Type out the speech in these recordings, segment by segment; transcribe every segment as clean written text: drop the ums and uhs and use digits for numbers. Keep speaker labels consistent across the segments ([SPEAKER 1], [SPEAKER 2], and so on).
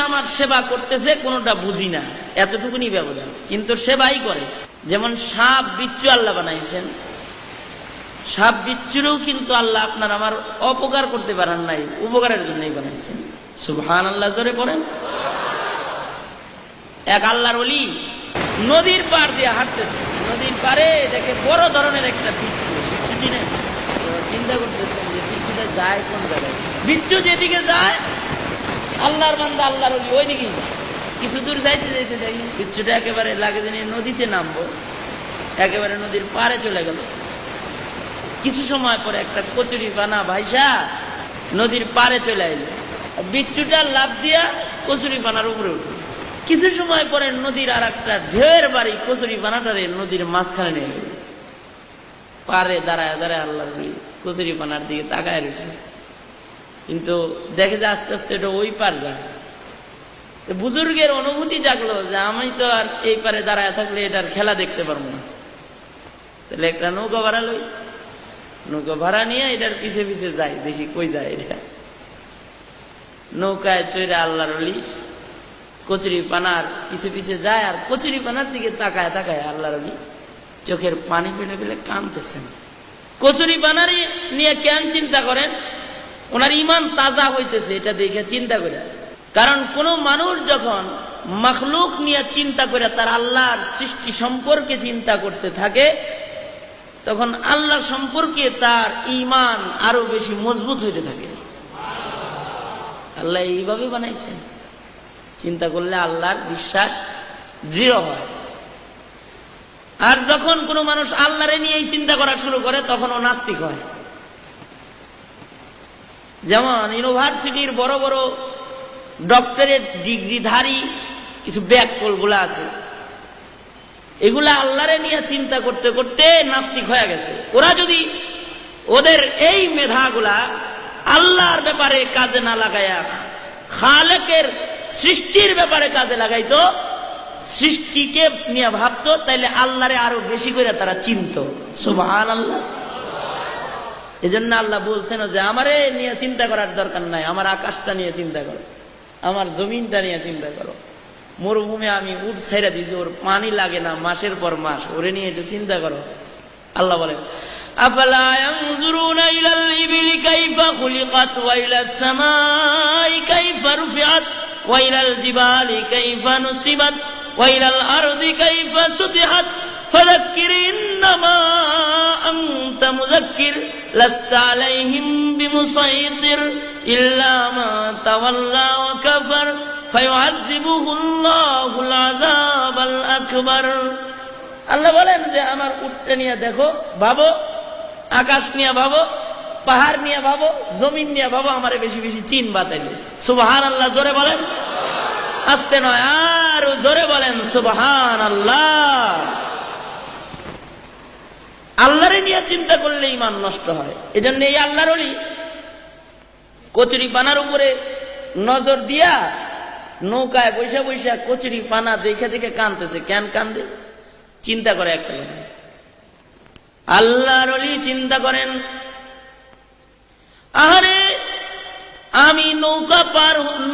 [SPEAKER 1] আমার সেবা করতেছে কোনোটা বুঝি না, এতটুকুনি ব্যবধান, কিন্তু সেবাই করে। যেমন সাপ বিচ্ছু আল্লাহ বানাইছেন, সাপ বিচ্ছুরও কিন্তু আল্লাহ আপনার আমার অপকার করতে পারেন নাই, উপকারের জন্যই বানাইছেন। সুবহানাল্লাহ, জোরে পড়েন। এক আল্লাহর ওলি নদীর পাড় দিয়ে হাঁটতেছে, নদীর পাড়ে দেখে বড় ধরনের একটা বিচ্ছু। বিচ্ছু চিনেন? চিন্তা করতেছেন যে বিচ্ছুটা যায় কোন জায়গায়। বিচ্ছু যেদিকে যায় আল্লাহর বান্দা আল্লাহর ওলি ওই দিকেই যায়। কিছু দূর যাইতে যাইতে দেখি বিচ্ছুটা একেবারে লাগে জানি নদীতে নামবো, একেবারে নদীর পাড়ে চলে গেল। কিছু সময় পরে একটা কচুরি পানা ভাইসা নদীর পাড়ে চলে এলো, বিচ্ছুটা লাফ দিয়া কচুরি পানার উপরে উঠল। কিছু সময় পরে নদীর আর একটা ঢের বাড়ি কচুরি পানাটারে নদীর মাঝখানে নিয়ে গেল। পারে দাঁড়ায় দাঁড়ায় আল্লাহ কচুরি পানার দিকে তাকায় রয়েছে, কিন্তু দেখে যে আস্তে আস্তে এটা ওই পার যায়। বুজুর্গের অনুভূতি জাগলো যে আমি তো আর এই পারে দাঁড়ায় থাকলে এটার খেলা দেখতে পারবো না, তাহলে একটা নৌকা ভাড়া লই। নৌকা ভাড়া নিয়ে এটার পিছে পিছে যাই, দেখি কই যায় এটা। নৌকায় চড়ে আল্লাহর ওলি কচুরি পানার পিছে পিছে যায়, আর কচুরি পানার দিকে তাকায় তাকায় আল্লাহর ওলি চোখের পানি ফেলে ফেলে কাঁদতেছেন। কচুরি পানারই নিয়ে কেন চিন্তা করেন? ওনার ইমান তাজা হইতেছে এটা দেখে চিন্তা করে। কারণ কোন মানুষ যখন মখলুক নিয়ে চিন্তা করে তার আল্লাহর সৃষ্টি সম্পর্কে চিন্তা করতে থাকে, তখন আল্লাহ সম্পর্কে তার ঈমান আরো বেশি মজবুত হইতে থাকে। আল্লাহ এইভাবে বানাইছেন, চিন্তা করলে আল্লাহর বিশ্বাস দৃঢ় হয়। আর যখন কোন মানুষ আল্লাহরে নিয়েই চিন্তা করা শুরু করে তখন ও নাস্তিক হয়। যেমন ইউনিভার্সিটির বড় বড় ডক্টরেট ডিগ্রিধারী কিছু ব্যাককল গুলা আছে, এগুলা আল্লাহরে নিয়ে চিন্তা করতে করতে নাস্তিক হয়ে গেছে। ওরা যদি ওদের এই মেধাগুলা আল্লাহর ব্যাপারে কাজে না লাগায়া খালেকের সৃষ্টির ব্যাপারে কাজে লাগাইতো, সৃষ্টিকে নিয়ে ভাবতো, তাইলে আল্লাহরে আরো বেশি করে তারা চিনত। সুবহানাল্লাহ। এজন্য আল্লাহ বলছেন যে আমারে নিয়ে চিন্তা করার দরকার নাই, আমার আকাশটা নিয়ে চিন্তা করো, আমার জমিনটা নিয়ে চিন্তা করো। মরুভূমি আমি উট ছেড়ে দিয়েছি, ওর পানি লাগে না মাসের পর মাস, ওরে নিয়ে একটু চিন্তা করো। আল্লাহ বলেন আফালা ইয়ানজুরুনা ইলাল ইবিলি কাইফা খুলিকাত ওয়া ইলাস সামাই কাইফা রুফিআত ওয়া ইলাল জিবালি কাইফা নুসিবাত ওয়া ইলাল আরদি কাইফা সুতিহাত ফাযাক্কির ইন্নামা আনতা মুযাক্কির লাস্তা আলাইহিম বিমুসাইতির ইল্লা মা তাওয়াল্লা ওয়া কাফার ফায়ুআযিবুহুল্লাহুল আযাবাল আকবার। আল্লাহ বলেন যে আমার উটটা নিয়ে দেখো, ভাবো, আকাশ নিয়ে ভাবো, পাহাড় নিয়ে ভাবো, জমিন নিয়ে ভাবো, আমারে বেশি বেশি চিনবা তাইলে। সুবহানাল্লাহ, জোরে বলেন, আস্তে নয়, আর জোরে বলেন সুবহানাল্লাহ। আল্লাহরে নিয়ে চিন্তা করলে ঈমান নষ্ট হয়। এজন্য এই আল্লাহর ওলি কচুরি পানার উপরে নজর দিয়া নৌকায় বৈশা বৈশা কচুরি পানা দেখে দেখে কাঁদতেছে। কেন কান্দে? চিন্তা করে একটা কথা। আল্লাহর ওলি চিন্তা করেন, আরে আমি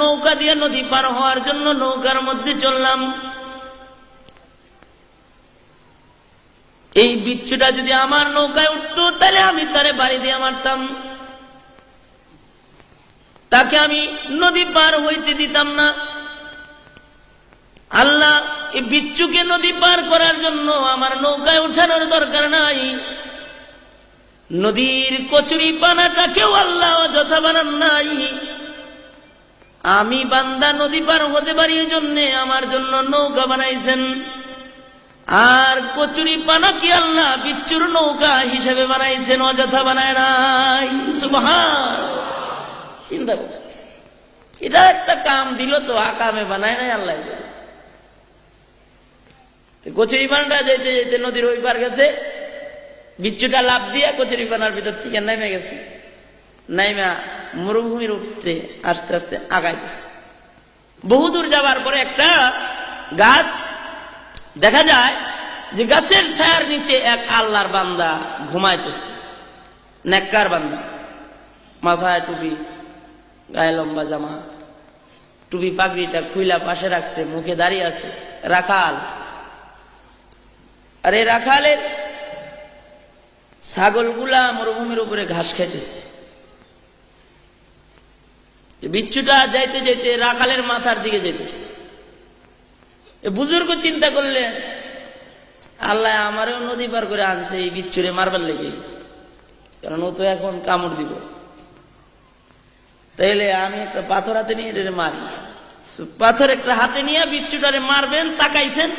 [SPEAKER 1] নৌকা দিয়ে নদী পার হওয়ার জন্য নৌকার মধ্যে চললাম, এই বিচ্ছুটা যদি আমার নৌকায় উঠতো তাহলে আমি তারে বাড়ি দিয়ে মারতাম, তাকে আমি নদী পার হইতে দিতাম না। আল্লাহ এই বিচ্ছুকে নদী পার করার জন্য আমার নৌকায় উঠানোর দরকার নাই। নদীর কচুরি পানাটাকেও আল্লাহ অযথা বানান নাই। আমি বান্দা নদী পার হতে পারি এই জন্যে আমার জন্য নৌকা বানাইছেন। আর কচুরি পানা কি আল্লাহ বিচ্ছুর নৌকা হিসেবে বানাইছেন, অযথা বানায় নাই। সুবহান। চিন্তা করে এটা একটা কাম দিল তো, আকামে বানায় নাই আল্লাহ। কচুরি পানাটা যেতে যেতে নদীর ওই পার গেছে, বিচ্ছুটা লাফ দিয়া কচুরি পানার ভিতর থেকে নেমে গেছে, নাইমা মরুভূমির উঠতে আস্তে আস্তে আগাইতেছে। বহুদূর যাবার পরে একটা গাছ দেখা যায় যে গাছের ছায়ার নিচে এক আল্লাহর বান্দা ঘুমাইতেছে, নেককার বান্দা, মাথায় টুপি, গায়ে লম্বা জামা, টুপি পাগড়িটা খুইলা পাশে রাখছে, মুখে দাঁড়িয়ে আছে, রাখাল। আর এই রাখালের ছাগলগুলা মরুভূমির উপরে ঘাস খাইতেছে। বিচ্ছুটা যাইতে যাইতে রাখালের মাথার দিকে যাইতেছে। বুজুর্গ চিন্তা করলেন, আল্লাহ আমারও নদী পার করে আনছে এই বিচ্ছুরে মারবার লেগে, কারণ ও তো এখন কামড় দিব, তাইলে আমি একটা পাথর হাতে নিয়ে এটা মারি। পাথর একটা হাতে নিয়ে বিচ্ছুটারে মারবেন, তাকাইছেন,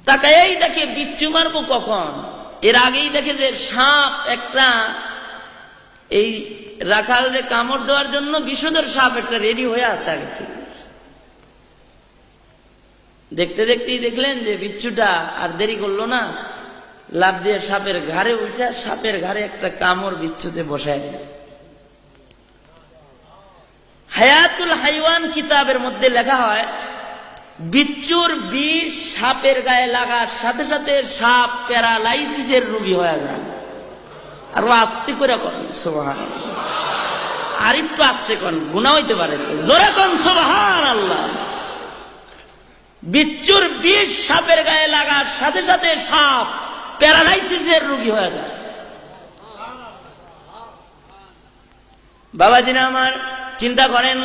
[SPEAKER 1] তাকাই দেখে বিচ্ছু মারবো কখন, এর আগেই দেখে যে সাপ একটা এই রাখালে কামড় দেওয়ার জন্য বিষধর সাপ একটা রেডি হয়ে আছে আগে থেকে। দেখতে দেখতেই দেখলেন যে বিচ্ছুটা আর দেরি করলো না, লাফ দিয়ে সাপের ঘাড়ে উঠে সাপের ঘাড়ে একটা কামড় বিচ্ছুতে বসায় দিল। হায়াতুল হাইওয়ান কিতাবের মধ্যে লেখা হয়, বিচ্ছুর বিষ সাপের গায়ে লাগার সাথে সাথে সাপ প্যারালাইসিসের রোগী হয়ে যায়। আর আস্তে করে করেন সুবহানাল্লাহ, আর একটু আস্তে করেন, গুনাহ হইতে পারে, জোরে করেন সুবহানাল্লাহ। বিচ্ছুর বিষ সাপের গায়ে লাগার সাথে সাথে সাপ প্যারালাইসিসের রোগী হয়ে যায়। বাবাজিরা আমার, চিন্তা করেন,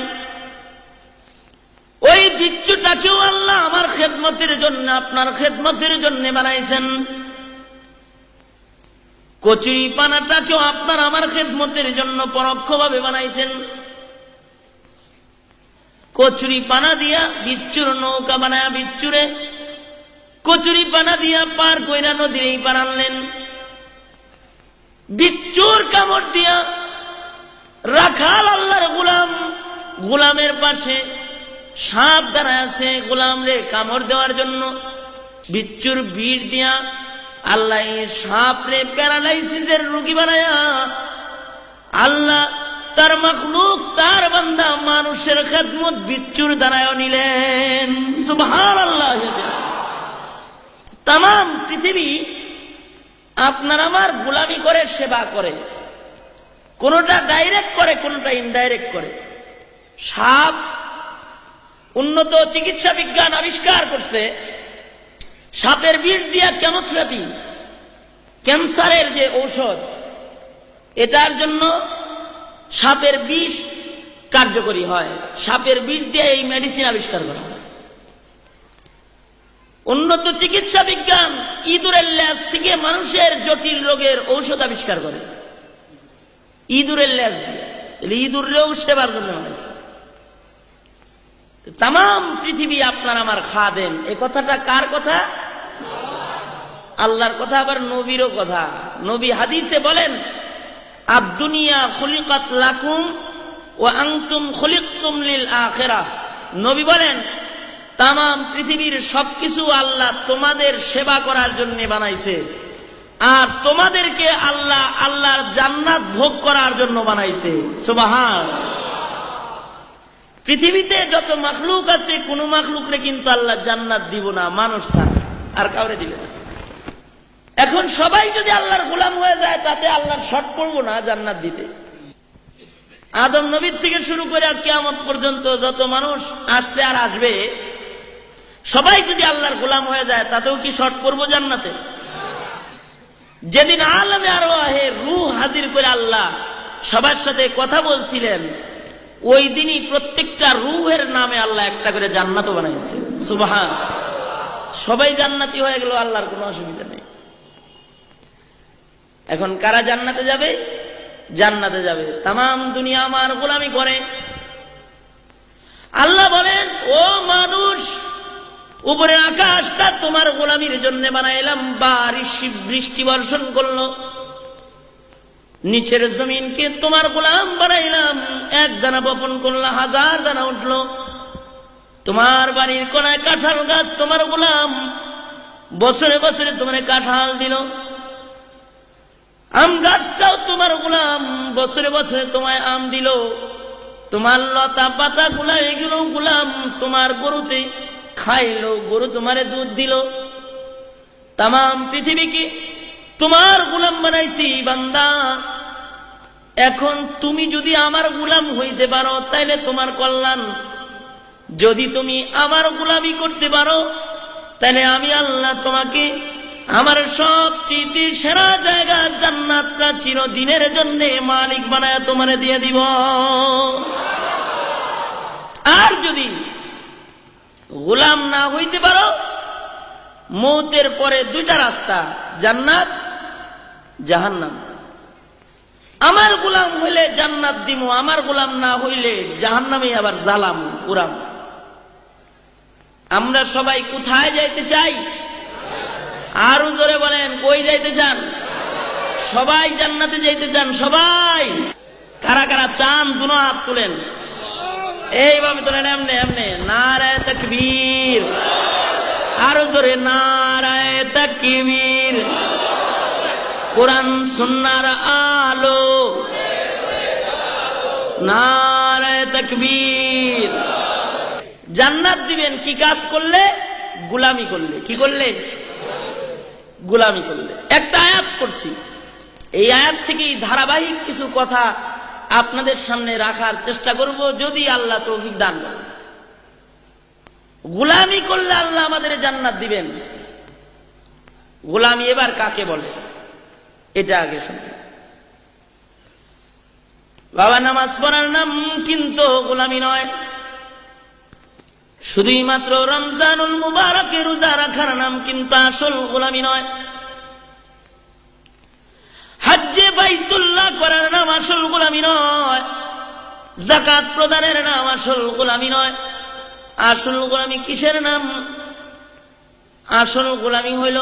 [SPEAKER 1] ওই বিচ্ছুটাকেও আল্লাহ আমার খেদমতের জন্য, আপনার খেদমতের জন্য বানাইছেন। কচুরি পানাটাকেও আপনার আমার খেদমতের জন্য পরোক্ষভাবে বানাইছেন। কচুরি পানা দিয়া বিচ্ছুর নৌকা বানায়া বিচ্ছুরে কচুরি পানা দিয়া পার কইরা নদীর এই পার আনলেন। বিচ্ছুর কামড় দিয়া রাখাল আল্লাহর গোলাম, গোলামের পাশে সাপ দাঁড়ায় আছে গোলাম রে কামড় দেওয়ার জন্য। বিচ্ছুর বিষ দিয়া আল্লাহ এই সাপ রে প্যারালাইসিসের রোগী বানায়া আল্লাহ তার মখলুক, তার বান্দা মানুষের খেদমত বিচ্ছুর দ্বারায় নিলেন। সুবহানাল্লাহ। তাম পৃথিবী আপনার আমার গোলামি করে, সেবা করে, কোনটা ডাইরেক্ট করে, কোনটা ইনডাইরেক্ট করে। সাপ উন্নত চিকিৎসা বিজ্ঞান আবিষ্কার করছে, সাপের বিষ দিয়া কেমোথেরাপি, ক্যান্সারের যে ঔষধ, এটার জন্য সাপের বিষ কার্যকরী হয়। সাপের বিষ দিয়ে এই মেডিসিন আবিষ্কার করা হয়। উন্নত চিকিৎসা বিজ্ঞান ইঁদুরের লেজ থেকে মানুষের জটিল রোগের ঔষধ আবিষ্কার করে, ইঁদুরের লেজ দিয়ে। ইঁদুরেও সেবার জন্য বানাইছে। তাম পৃথিবী আপনার আমার খাদেম। এই কথাটা কার কথা? আল্লাহর কথা, আবার নবীরও কথা। নবী হাদিসে বলেন, আদ-দুনিয়া খুলিকাত লাকুম ওয়া আনতুম খুলিকতুম লিল আখিরাহ। নবী বলেন, তাম পৃথিবীর সবকিছু আল্লাহ তোমাদের সেবা করার জন্য বানাইছে, আর তোমাদেরকে আল্লাহ আল্লাহর জান্নাত ভোগ করার জন্য বানাইছে। সুবহানাল্লাহ। পৃথিবীতে যত মাখলুক আছে, কোন মাখলুকরে কিন্তু আল্লাহ জান্নাত দিব না, মানুষ ছাড়া আর কাউরে দিবে না। এখন সবাই যদি আল্লাহর গোলাম হয়ে যায়, তাতে আল্লাহর শর্ট পড়বো না জান্নাত দিতে। আদম নবীর থেকে শুরু করে কিয়ামত পর্যন্ত যত মানুষ আসছে আর আসবে, সবাই যদি আল্লাহর গোলাম হয়ে যায়, তাতেও কি শর্ট পড়বো জান্নাতে? যেদিন আলমে আরওয়াহে রূহ হাজির করে আল্লাহ সবার সাথে কথা বলছিলেন, ওই দিনই প্রত্যেকটা রূহের নামে আল্লাহ একটা করে জান্নাতও বানাইছে। সুবহান। সবাই জান্নাতি হয়ে গেল, আল্লাহর কোনো অসুবিধা নেই। এখন কারা জান্নাতে যাবে? জান্নাতে যাবে তাম দুনিয়া আমার গোলামি করে। আল্লাহ বলেন, ও মানুষ, উপরে আকাশটা তোমার গোলামির জন্য বানাইলাম, বারিশ বৃষ্টি বর্ষণ করলো। নিচের জমিনকে তোমার গোলাম বানাইলাম, এক দানা বপন করলা, 1000 দানা উঠলো। তোমার বাড়ির কোনায় কাঁঠাল গাছ তোমার গোলাম, বছরে বছরে তোমার কাঁঠাল দিল। আম গাছটাও তোমার গোলাম, বছরে বছরে তোমায় আম দিল। তোমার লতা পাতা গুলা, এগুলো গোলাম, তোমার গরুতে খাইলো, গরু তোমারে দুধ দিল। তাম পৃথিবীকে তোমার গোলাম বানাইছি বান্দা। এখন তুমি যদি আমার গোলাম হইতে পারো, তাইলে তোমার কল্যাণ, যদি তুমি আমার গোলামি করতে পারো তাহলে আমি আল্লাহ তোমাকে আমার সবচেয়ে সেরা জায়গা জান্নাতটা চিরদিনের জন্য মালিক বানায় তোমারে দিয়ে দিব। আর যদি গোলাম না হইতে পারো, মৌতের পরে দুইটা রাস্তা, জান্নাত জাহান্নাম। আমার গোলাম হইলে জান্নাত দিব, আমার গোলাম না হইলে জাহান্নামে আবার জ্বালাম পুরাম। আমরা সবাই কোথায় যাইতে চাই? আরো জোরে বলেন, কই যাইতে চান? সবাই জান্নাতে যাইতে চান। সবাই কারা কারা চান দুনো হাত তুলেন, এইভাবে তোলেন, এমনে এমনে। নারায়ে তাকবীর, আরো জোরে নারায়ে তাকবীর। কোরআন সুন্নাহর আলো, নারায়ে তাকবীর। জান্নাত দিবেন কি কাজ করলে? গোলামি করলে। কি করলে? গোলামি করলে। একটা আয়াত পড়ছি, এই আয়াত থেকেই ধারাবাহিক কিছু কথা আপনাদের সামনে রাখার চেষ্টা করব, যদি আল্লাহ তৌফিক দান করেন। গোলামি করলে আল্লাহ আমাদের জান্নাত দিবেন। গোলামি এবার কাকে বলে এটা আগে শুনুন। বাবা, নামাজ পড়ার নাম কিন্তু গোলামি নয়। শুধুই মাত্র রমজানুল মুবারকে রোজা রাখার নাম কিন্তু আসল গোলামি নয়। হজ্জে বাইতুল্লাহ করার নাম আসল গোলামি নয়। যাকাত প্রদানের নাম আসল গোলামি নয়। আসল গোলামি কিসের নাম? আসল গোলামি হইল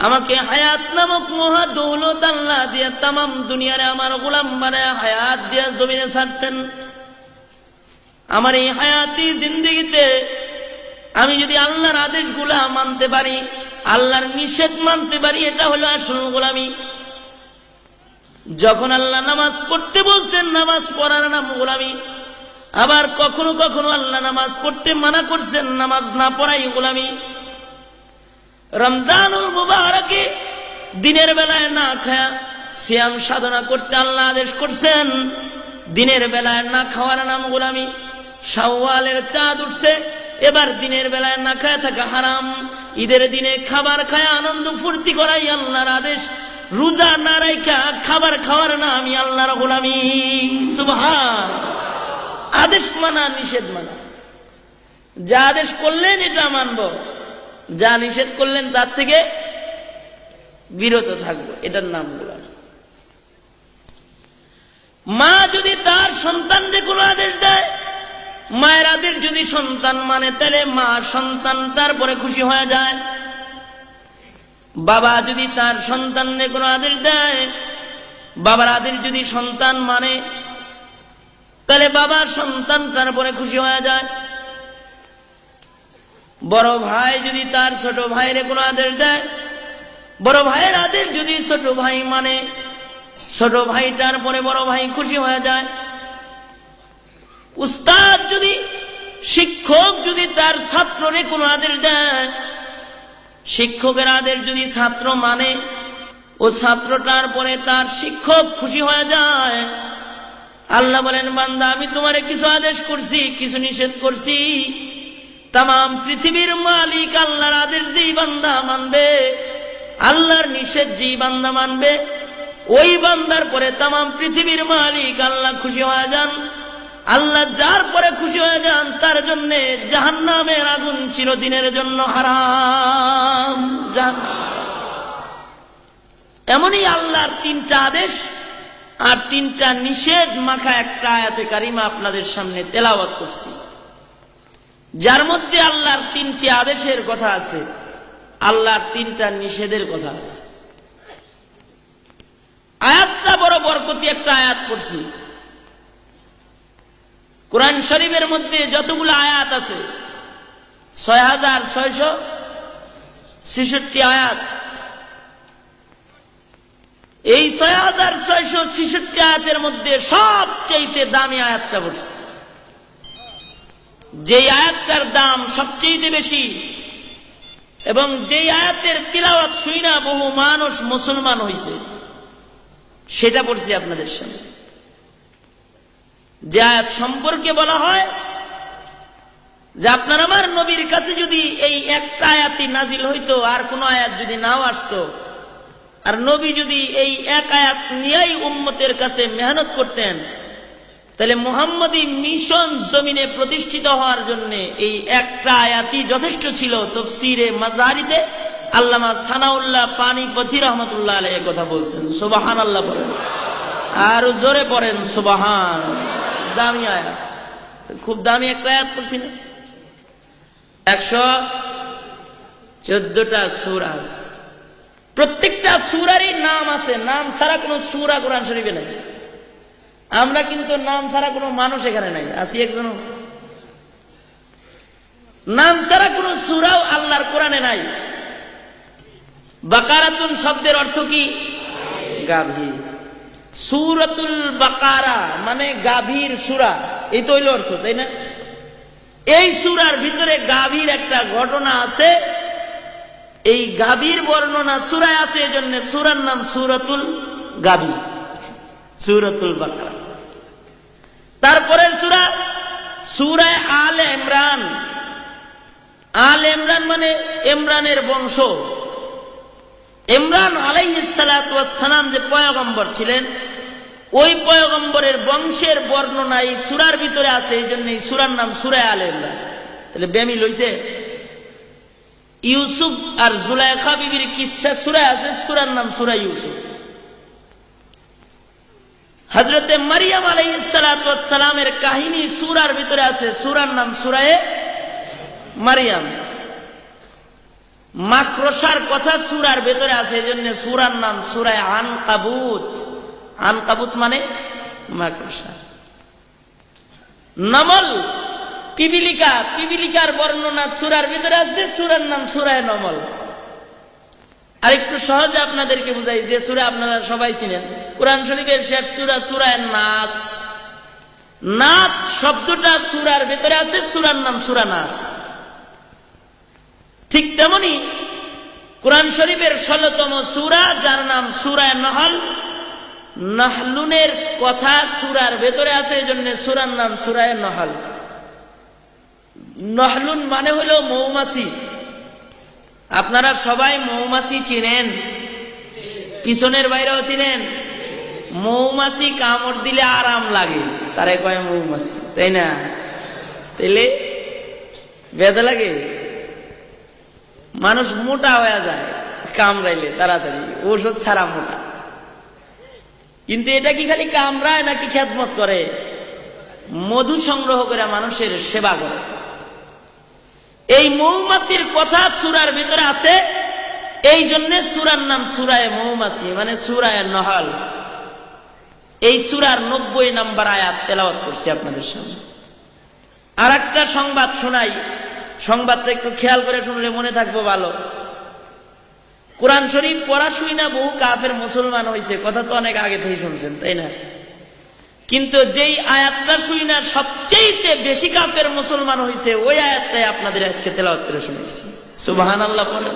[SPEAKER 1] আমাকে হায়াত নামক মহা দৌলত আল্লাহ দিয়ে তামাম দুনিয়ারে আমার গোলাম বানায় হায়াত দিয়া জমিনে ছাড়ছেন। আমার এই হায়াতি জিন্দেগিতে আমি যদি আল্লাহর আদেশগুলা মানতে পারি, আল্লাহর নিষেধ মানতে পারি, এটা হলো আসল গোলামি। যখন আল্লাহ নামাজ পড়তে বলছেন, নামাজ পড়ার নাম গোলামি। আবার কখনো কখনো আল্লাহ নামাজ পড়তে মানা করছেন, নামাজ না পড়াই গোলামি। রমজানুল মুবারকে দিনের বেলায় না খায়া সিয়াম সাধনা করতে আল্লাহ আদেশ করছেন, দিনের বেলায় না খাওয়ার নাম গোলামি। শাওয়ালের চাঁদ উঠছে, এবার দিনের বেলায় না খায় থাকা হারাম। ঈদের দিনে খাবার খায় আনন্দ ফুর্তি করাই আল্লাহর আদেশ। রোজা না রাখা খাবার খাওয়ার নামই আল্লাহর গোলামি। সুবহান। আদেশ মানা, নিষেধ মানা। যা আদেশ করলেন এটা মানব, যা নিষেধ করলেন তার থেকে বিরত থাকবো, এটার নাম গোলামি। মা যদি তার সন্তানকে কোনো আদেশ দেয়, মায়ের আদেশ যদি সন্তান মানে, তাহলে মা সন্তান তারপরে খুশি হয়ে যায়। বাবা যদি তার সন্তানকে কোনো আদেশ দেয়, বাবার আদেশ যদি সন্তান মানে, তাহলে বাবা সন্তান তারপরে খুশি হয়ে যায়। বড় ভাই যদি তার ছোট ভাইয়ের কোনো আদেশ দেয়, বড় ভাইয়ের আদেশ যদি ছোট ভাই মানে, ছোট ভাই তারপরে বড় ভাই খুশি হয়ে যায়। উস্তাদ যদি, শিক্ষক যদি তার ছাত্ররে কোনো আদেশ দেয়, শিক্ষকের আদেশ যদি ছাত্র মানে, ও ছাত্রটার পরে তার শিক্ষক খুশি হয়ে যায়। আল্লাহ বলেন, বান্দা আমি তোমারে কিছু আদেশ করছি, কিছু নিষেধ করছি। তামাম পৃথিবীর মালিক আল্লাহর আদেশ যেই বান্দা মানবে, আল্লাহর নিষেধ যেই বান্দা মানবে, ওই বান্দার পরে তামাম পৃথিবীর মালিক আল্লাহ খুশি হয়ে যান। আল্লাহ যার পরে খুশি হয়ে যান, তার জন্য জাহান্নামের আগুন চিরদিনের জন্য হারাম। এমনই আল্লাহর তিনটা আদেশ আর তিনটা নিষেধ মাখা একটা আয়াতে কারিমা আপনাদের সামনে তেলাওয়াত করছি, যার মধ্যে আল্লাহর তিনটি আদেশের কথা আছে, আল্লাহর তিনটা নিষেধের কথা আছে। আয়াতটা বড় বরকতি একটা আয়াত পড়ছি। কোরআন শরীফের মধ্যে যতগুলো আয়াত আছে 6666 আয়াত। এই 6666 আয়াতের মধ্যে সবচেয়ে দামি আয়াতটা পড়ছি। যে আয়াতটার দাম সবচেয়ে বেশি এবং যে আয়াতের তিলাওয়াত শুইনা বহু মানুষ মুসলমান হয়েছে, সেটা পড়ছি আপনাদের সামনে। যে আয়াত সম্পর্কে বলা হয় যে আপনার আমার নবীর কাছে যদি এই একটা আয়াতই নাজিল হইতো, আর কোন আয়াত যদি নাও আসতো, আর নবী যদি এই এক আয়াত নিয়েই উম্মতের কাছে মেহনত করতেন, তাহলে মুহাম্মদী মিশন জমিনে প্রতিষ্ঠিত হওয়ার জন্য এই একটা আয়াতই যথেষ্ট ছিল। তাফসীরে মাজারিতে আল্লামা সানাউল্লাহ পানিপথী রহমাতুল্লাহ আলাইহি কথা বলছেন। সুবহানাল্লাহ বলেন, আর জোরে পড়েন সুবহান। দামি আয়াত, খুব দামি একটা আয়াত পড়ছি না। 114টা সূরা আছে, প্রত্যেকটা সূরারই নাম আছে। নাম ছাড়া কোন সূরা কোরআন শরীফে নাই। আমরা কিন্তু নাম ছাড়া কোনো মানুষ এখানে নাই, আছি একজন। নাম ছাড়া কোন সূরাও আল্লাহর কোরআনে নাই। বাকারাতুন শব্দের অর্থ কি? গাভী। সূরাতুল বাকারা মানে গাভীর সূরা, এই তো হইল অর্থ, তাই না? এই সূরার ভিতরে গাভীর একটা ঘটনা আছে, এই গাভীর বর্ণনা সূরায় আছে, এজন্য সূরার নাম সূরাতুল গাভী, সূরাতুল বাকারা। তারপরের সূরা সূরা আলে ইমরান। আলে ইমরান মানে ইমরানের বংশ। ইমরান আলাইহিস সালাতু ওয়াস সালাম যে পয়গম্বর ছিলেন, ওই পয়গম্বরের বংশের বর্ণনা এই সূরার ভিতরে আছে, এই জন্য এই সূরার নাম সূরা আলে ইমরান। তাহলে বেমিল হইছে? ইউসুফ আর জুলাইখা বিবির কিসসা সূরায় আছে, সূরার নাম সূরা ইউসুফ। হযরতে মারিয়াম আলাইহিস সালাতু ওয়াস সালামের কাহিনী সূরার ভিতরে আছে, সূরার নাম সূরা মারিয়াম। মাকড়সার কথা সূরার ভিতরে আছে, এজন্য সূরার নাম সূরা আনকাবুত। আনকাবুত মানে মাকড়সা। নমল পিপিলিকা, পিপিলিকার বর্ণনা সূরার ভিতরে আছে, সূরার নাম সূরা নমল। আর একটু সহজে আপনাদেরকে বুঝাই, যে সূরা আপনারা সবাই চিনেন, কোরআন শরীফের শেষ সূরা সূরা নাস। নাস শব্দটা সূরার ভিতরে আছে, সূরার নাম সূরা নাস। ঠিক তেমনি কোরআন শরীফের 16তম সূরা, যার নাম সূরা নহল, নাহলুনের কথা সূরার ভেতরে আছে, এজন্য সূরার নাম সূরা নহল। নাহলুন মানে হলো মৌমাছি। আপনারা সবাই মৌমাছি চিনেন, পিছনের বাইরেও চিনেন। মৌমাছি কামড় দিলে আরাম লাগে, তারে কয় মৌমাছি, তাই না? তাইলে বেদা লাগে, মানুষ মোটা হয়ে যায় কামড়াইলে তাড়াতাড়ি, ওষুধ ছাড়া মোটা। কিন্তু এটা কি খালি কামড়ায় নাকি খেদমত করে? মধু সংগ্রহ করে মানুষের সেবা করে। এই মৌমাছির কথা সূরার ভিতরে আছে, এই জন্য সূরার নাম সূরা মৌমাছি মানে সূরা নহল। এই সূরার 90 নম্বর আয়াত তেলাওয়াত করছি আপনাদের সামনে। আর একটা সংবাদ শোনাই, সংবাদটা একটু খেয়াল করে শুনলে মনে থাকবো ভালো। কোরআন শরীফ পড়া শুই না বহু কাফের মুসলমান হয়েছে, কথা তো অনেক আগে থেকে শুনছেন, তাই না? কিন্তু যেই আয়াতটা শুই না সবচেয়ে বেশি কাফের মুসলমান হয়েছে, ওই আয়াতটাই আপনাদের আজকে তেলাওয়াত করে শুনেছি। সুবহানাল্লাহ বলেন।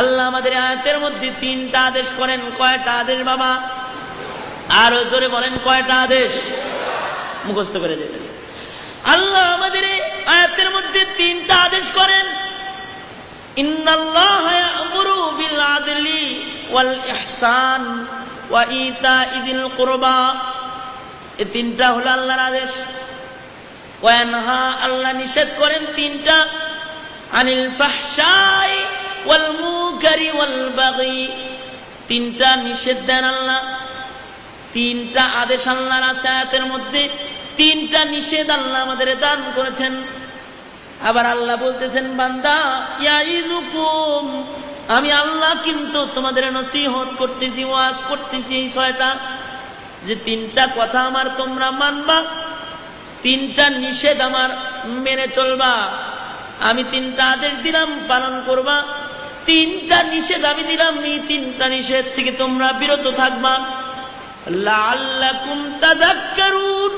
[SPEAKER 1] আল্লাহ আমাদের আয়াতের মধ্যে 3টা আদেশ করেন। কয়টা আদেশ বাবা? আরো জোরে বলেন, কয়টা আদেশ? মুখস্থ করে দেবেন। আল্লাহ আমাদের আয়াতের মধ্যে 3টা আদেশ করেন। ইন্নাল্লাহা ইয়া'মুরু বিল আদলি ওয়াল ইহসান ওয়া ইতাইযিল কুরবা। এই 3টা হলো আল্লাহর আদেশ। ওয়া ইয়ানহা, আল্লাহ নিষেধ করেন 3টা। আনিল ফাহশাই ওয়াল মুনকারি ওয়াল বাগি, 3টা নিষেধ দেন আল্লাহ। 3টা আদেশ আল্লাহর আছে আয়াতের মধ্যে, 3টা নিষেধ আল্লাহ আমাদের দান করেছেন। আবার আল্লাহ বলতেছেন, বান্দা ইয়াইযুকুম, আমি আল্লাহ কিন্তু তোমাদের নসিহত করতেছি, ওয়াজ করতেছি এই 6টা, যে 3টা কথা আমার তোমরা মানবা, 3টা নিষেধ আমার মেনে চলবা। আমি 3টা আদেশ দিলাম, পালন করবা। 3টা নিষেধ আমি দিলাম, এই 3টা নিষেধ থেকে তোমরা বিরত থাকবা। লাআল্লাকুম তাযাক্কারুন,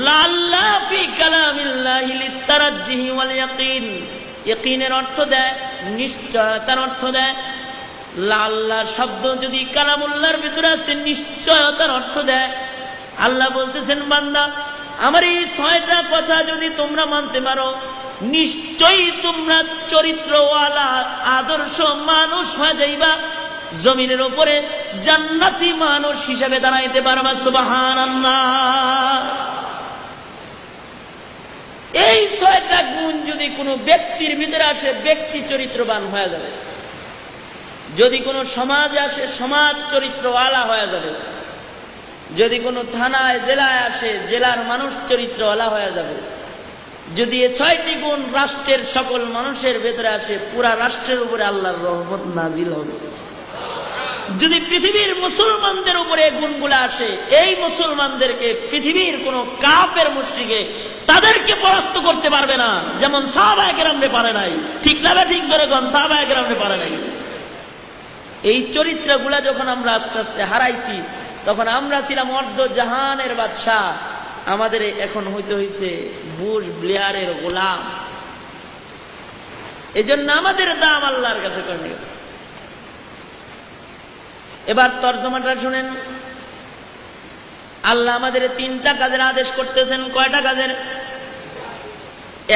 [SPEAKER 1] লাআল্লা ফি কালামিল্লাহি লিতারাজ্জিহি ওয়াল ইয়াকিন, ইয়াকিনের অর্থ দেয়, নিশ্চয়তার অর্থ দেয়। লাআল্লা শব্দ যদি কালামুল্লাহর ভিতরে আছে, নিশ্চয়তার অর্থ দেয়। আল্লাহ বলতেছেন, বান্দা আমার এই 6টা কথা যদি তোমরা মানতে পারো, নিশ্চয়ই তোমরা চরিত্রওয়ালা আদর্শ মানুষ হয়ে যাইবা, জমিনের উপরে জান্নাতি মানুষ হিসেবে দাঁড়াইতে পারবা। সুবহানাল্লাহ। এই 6টা গুণ যদি কোনো ব্যক্তির ভিতরে আসে, ব্যক্তি চরিত্রবান হয়ে যাবে। যদি কোনো সমাজে আসে, সমাজ চরিত্রওয়ালা হয়ে যাবে। যদি কোনো থানায় জেলায় আসে, জেলার মানুষ চরিত্রওয়ালা হয়ে যাবে। যদি এই 6টি গুণ রাষ্ট্রের সকল মানুষের ভেতরে আসে, পুরা রাষ্ট্রের উপরে আল্লাহর রহমত নাজিল হবে। যদি পৃথিবীর মুসলমানদের উপরে এই গুণগুলো আসে, এই মুসলমানদেরকে পৃথিবীর কোন কাফের মুশরিকে তাদেরকে পরাস্ত করতে পারবে না, যেমন সাহাবায়ে কেরামরে পারে নাই। ঠিক না? ঠিক জোরে কোন, সাহাবায়ে কেরামরে পারে নাই। এই চরিত্রগুলা যখন আমরা আস্তে আস্তে হারাইছি, তখন আমরা ছিলাম অর্ধ জাহানের বাদশাহ, আমাদের এখন হইতে হইছে বুশ ব্লেয়ারের গোলাম। এই জন্য আমাদের দাম আল্লাহর কাছে কমে গেছে। এবার তর্জমাটা শুনেন। আল্লাহ আমাদের 3টা কাজের আদেশ করতেছেন। কয়টা কাজের?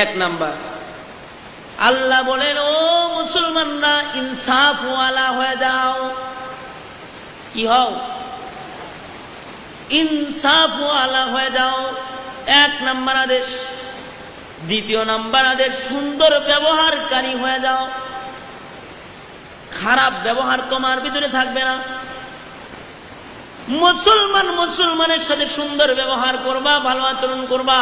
[SPEAKER 1] 1 নাম্বার, আল্লাহ বলেন, ও মুসলমানরা, ইনসাফ ওয়ালা হয়ে যাও। কি হও? ইনসাফ ওয়ালা হয়ে যাও। 1 নাম্বার আদেশ। 2 নাম্বার আদেশ, সুন্দর ব্যবহারকারী হয়ে যাও। খারাপ ব্যবহার তোমার ভিতরে থাকবে না। মুসলমান মুসলমানের সাথে সুন্দর ব্যবহার করবা, ভালো আচরণ করবা।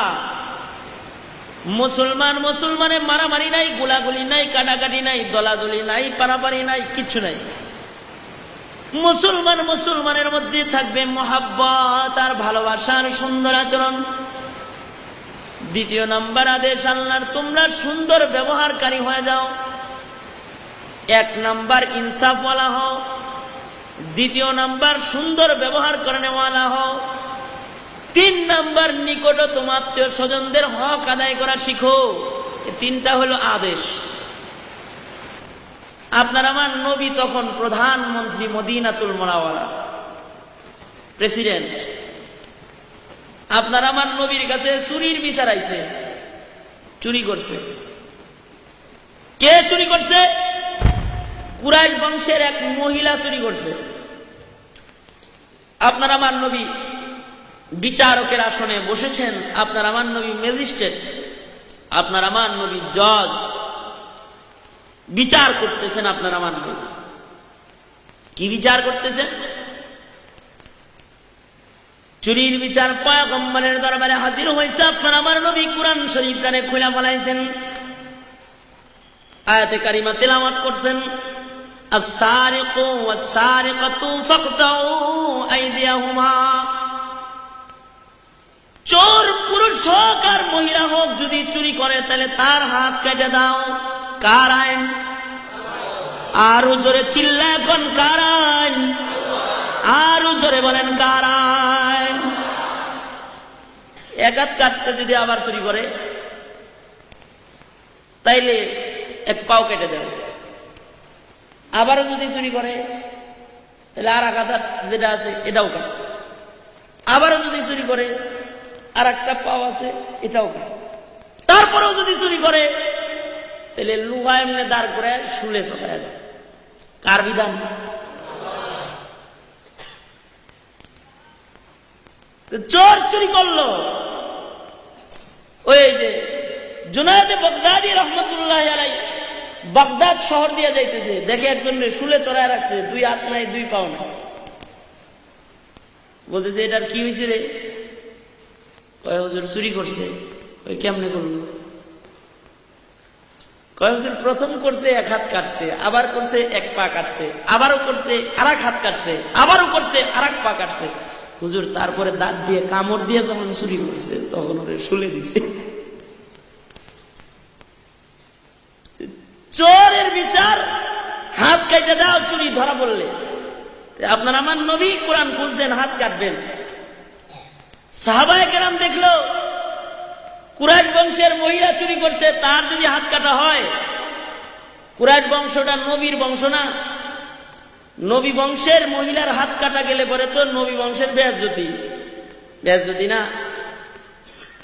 [SPEAKER 1] মুসলমান মুসলমানের মারামারি নাই, গোলাগুলি নাই, কাটাকাটি নাই, দলাদলি নাই, পারাপারি নাই, কিচ্ছু নাই। মুসলমান মুসলমানের মধ্যে থাকবে মহাব্বত আর ভালোবাসার সুন্দর আচরণ। 2 নাম্বার আদেশ আল্লাহর, তোমরা সুন্দর ব্যবহারকারী হয়ে যাও। 1 নাম্বার ইনসাফওয়ালা হও। 2 নাম্বার সুন্দর ব্যবহার করেনেওয়ালা হও। 3 নাম্বার নিকটতম আত্মীয় স্বজনদের হক আদায় করা শিখো। এই 3টা হলো আদেশ। আপনার আমার নবী তখন প্রধানমন্ত্রী, মদিনাতুল মুনাওয়ারা প্রেসিডেন্ট। আপনার আমার নবীর কাছে চুরির বিচার আইছে। চুরি করছে। কে চুরি করছে? কুরাইশ বংশের এক মহিলা চুরি করছে। আপনার আমার নবী বিচারকের আসনে বসেছেন। আপনার আমার নবী ম্যাজিস্ট্রেট, আপনার আমার নবী জজ, বিচার করতেছেন। আপনার আমার নবী কি বিচার করতেছেন? চুরির বিচার। পয়গম্বরের দরবারে হাজির হয়েছে। আপনার আমার নবী কুরআন শরীফ কানে খুলে ফলাইছেন, আয়াতে কারিমা তেলাওয়াত করছেন। আস-সারিকু ওয়াস-সারিকাতু ফাকতাউ আইদিয়াহুমা। চোর পুরুষ হোক আর মহিলা হোক, যদি চুরি করে তাহলে তার হাত কেটে দাও। কার আইন? আরো জোরে চিল্লায় কোন, কার আইন? আরো জোরে বলেন, কার আইন? 1 হাত কাটছে, যদি আবার চুরি করে তাইলে 1 পাও কেটে দেয়। আবারও যদি চুরি করে তাহলে আর 1 হাত যেটা আছে এটাও কাটে। আবারও যদি চুরি করে আর 1টা পাও আছে এটাও কাটে। তারপরেও যদি চুরি করে তাহলে লুহা এমনি দাঁড় করে শুলে চড়ায় দেয়। কার বিধান? চোর চুরি করলো, ওই যে জুনায়েদে বাগদাদী রহমতুল্লাহ আলাইহি বাগদাদ শহর দিয়ে যাইতেছে, দেখে একজন শুলে চড়ায় রাখছে, 2 হাত নাই, 2 পাও নাই। বলতেছে, এটার কি হয়েছে রে? কয় হুজুর চুরি করছে। ওই কেমনে করলো? কয় হুজুর প্রথম করছে 1 হাত কাটছে, আবার করছে 1 পা কাটছে, আবারও করছে আর 1 হাত কাটছে, আবারও করছে আর 1 পা কাটছে। হুজুর তারপরে দাঁত দিয়ে কামড় দিয়ে যখন চুরি করছে তখন ওরে শুলে দিছে। চোরের বিচার হাত কেটে দাও চুরি ধরা পড়লে। আপনার আমার নবী কোরআন খুলছেন, হাত কাটবেন। সাহাবায়ে কেরাম দেখলো কুরাইশ বংশের মহিলা চুরি করছে, তার যদি হাত কাটা হয়, কুরাইশ বংশটা নবীর বংশ না, নবী বংশের মহিলার হাত কাটা গেলে পরে তো নবী বংশের বেয়াজ্জতি, বেয়াজ্জতি না?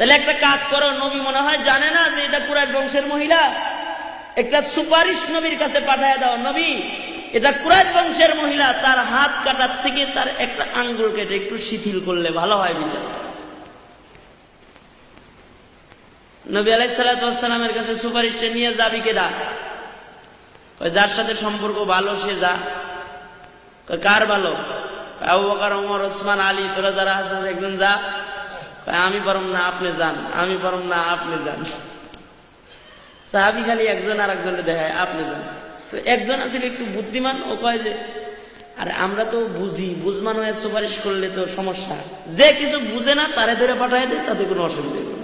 [SPEAKER 1] তাহলে একটা কাজ করো, নবী মনে হয় জানে না যে এটা কুরাইশ বংশের মহিলা, একটা সুপারিশ নবীর কাছে পাঠায় দাও, নবী এটা কুরাইশ বংশের মহিলা, তার হাত কাটার থেকে তার একটা আঙ্গুল কেটে একটু শিথিল করলে ভালো হয় বিচার। নবী আলাইহিস সালাতু ওয়াস সালামের কাছে সুপারিশটা নিয়ে যাবি কেডা? যার সাথে সম্পর্ক ভালো সে যা। কার ভালো? আবু বকর, ওমর, ওসমান, আলী, তোরা যারা আছেন একজন যা। আমি পারম না, আপনি যান। আমি পারম না, আপনি যান। সাহাবী খালি একজন আর একজনের দেখায়, আপনি যান। তো একজন আছে একটু বুদ্ধিমান, ও কয় যে আরে আমরা তো বুঝি, বুঝমান হয়ে সুপারিশ করলে তো সমস্যা। যে কিছু বুঝে না তারে ধরে পাঠায় দেয়, তাতে কোনো অসুবিধা নেই।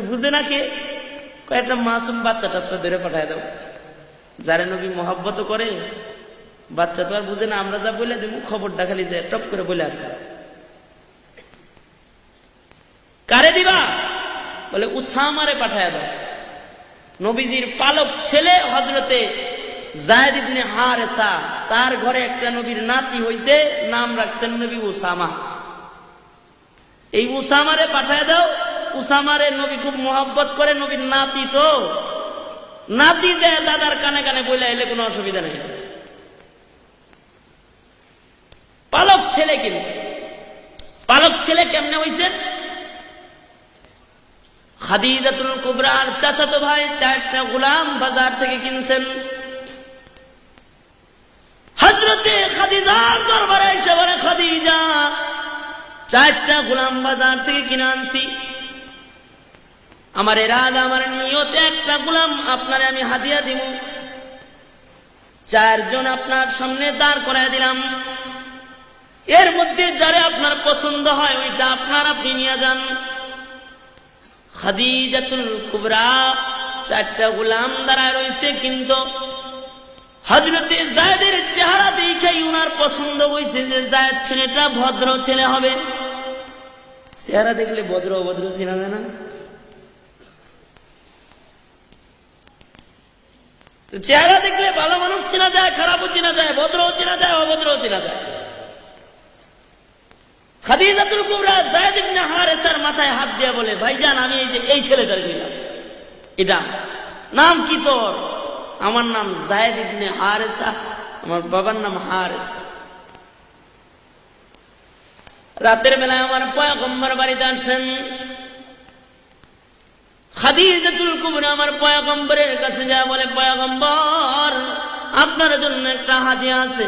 [SPEAKER 1] বুঝে না কে? কয়েকটা মাসুম বাচ্চা টাচ্চা ধরে পাঠায় দাও, যারে নবী মহব্বত করে। বাচ্চা তো আর বুঝে না, আমরা যা বলে দেবো খবরটা খালি যায় টপ করে বলে আসবে। কারে দিবা? বলে উসামারে পাঠায় দাও। নবীজির পালক ছেলে হযরতে যায়েদ ইবনে হারেসা, তার ঘরে একটা নবীর নাতি হইছে, নাম রাখছেন নবী উসামা। এই উসামারে পাঠায় দাও। উসামারে নবী খুব মহব্বত করে, নবীর নাতি তো, নাতি যে দাদার কানে কানে বইলা এলে কোনো অসুবিধা নেই। পালক ছেলে, কিন্তু পালক ছেলে কেমনে হইছেন? খাদিজাতুল কুবরার চাচাতো ভাই 4টা গোলাম বাজার থেকে কিনছেন। হযরতে খাদিজার দরবারে এসে বলে, খাদিজা 4টা গোলাম বাজার থেকে কিনে আনছি। আমার ইরাদা, আমার নিয়ত, একটা গোলাম আপনারে আমি হাদিয়া দিব। 4 জন আপনার সামনে দাঁড় করায় দিলাম, এর মধ্যে যারে আপনার পছন্দ হয় ওইটা আপনি নিয়ে যান। খাদিজাতুল কুবরা 4টা গোলাম দাঁড়ায় রয়েছে, কিন্তু হযরতে যায়েদের চেহারা দেখেই উনার পছন্দ হয়েছে যে যায়েদ ছেলেটা ভদ্র ছেলে হবে। চেহারা দেখলে ভদ্র অভদ্র চেনা যায় না? চেহারা দেখলে ভালো মানুষ চেনা যায়, খারাপও চেনা যায়, ভদ্রও চেনা যায়, অভদ্রও চেনা যায়। খাদিজাতুল কুবরা যায়েদ ইবনে হারেসার মাথায় হাত দিয়ে বলে, ভাইজান আমি এই যে এই ছেলেটার নিলাম, এটা নাম কি তোর? আমার নাম যায়েদ ইবনে হারেসা, আমার বাবার নাম হারেস। রাতের বেলায় আমার পয়গম্বর বাড়িতে আসছেন। খাদিজাতুল কুবরা আমার পয়গম্বরের কাছে যা বলে, পয়গম্বর আপনার জন্য একটা হাদিয়া আছে।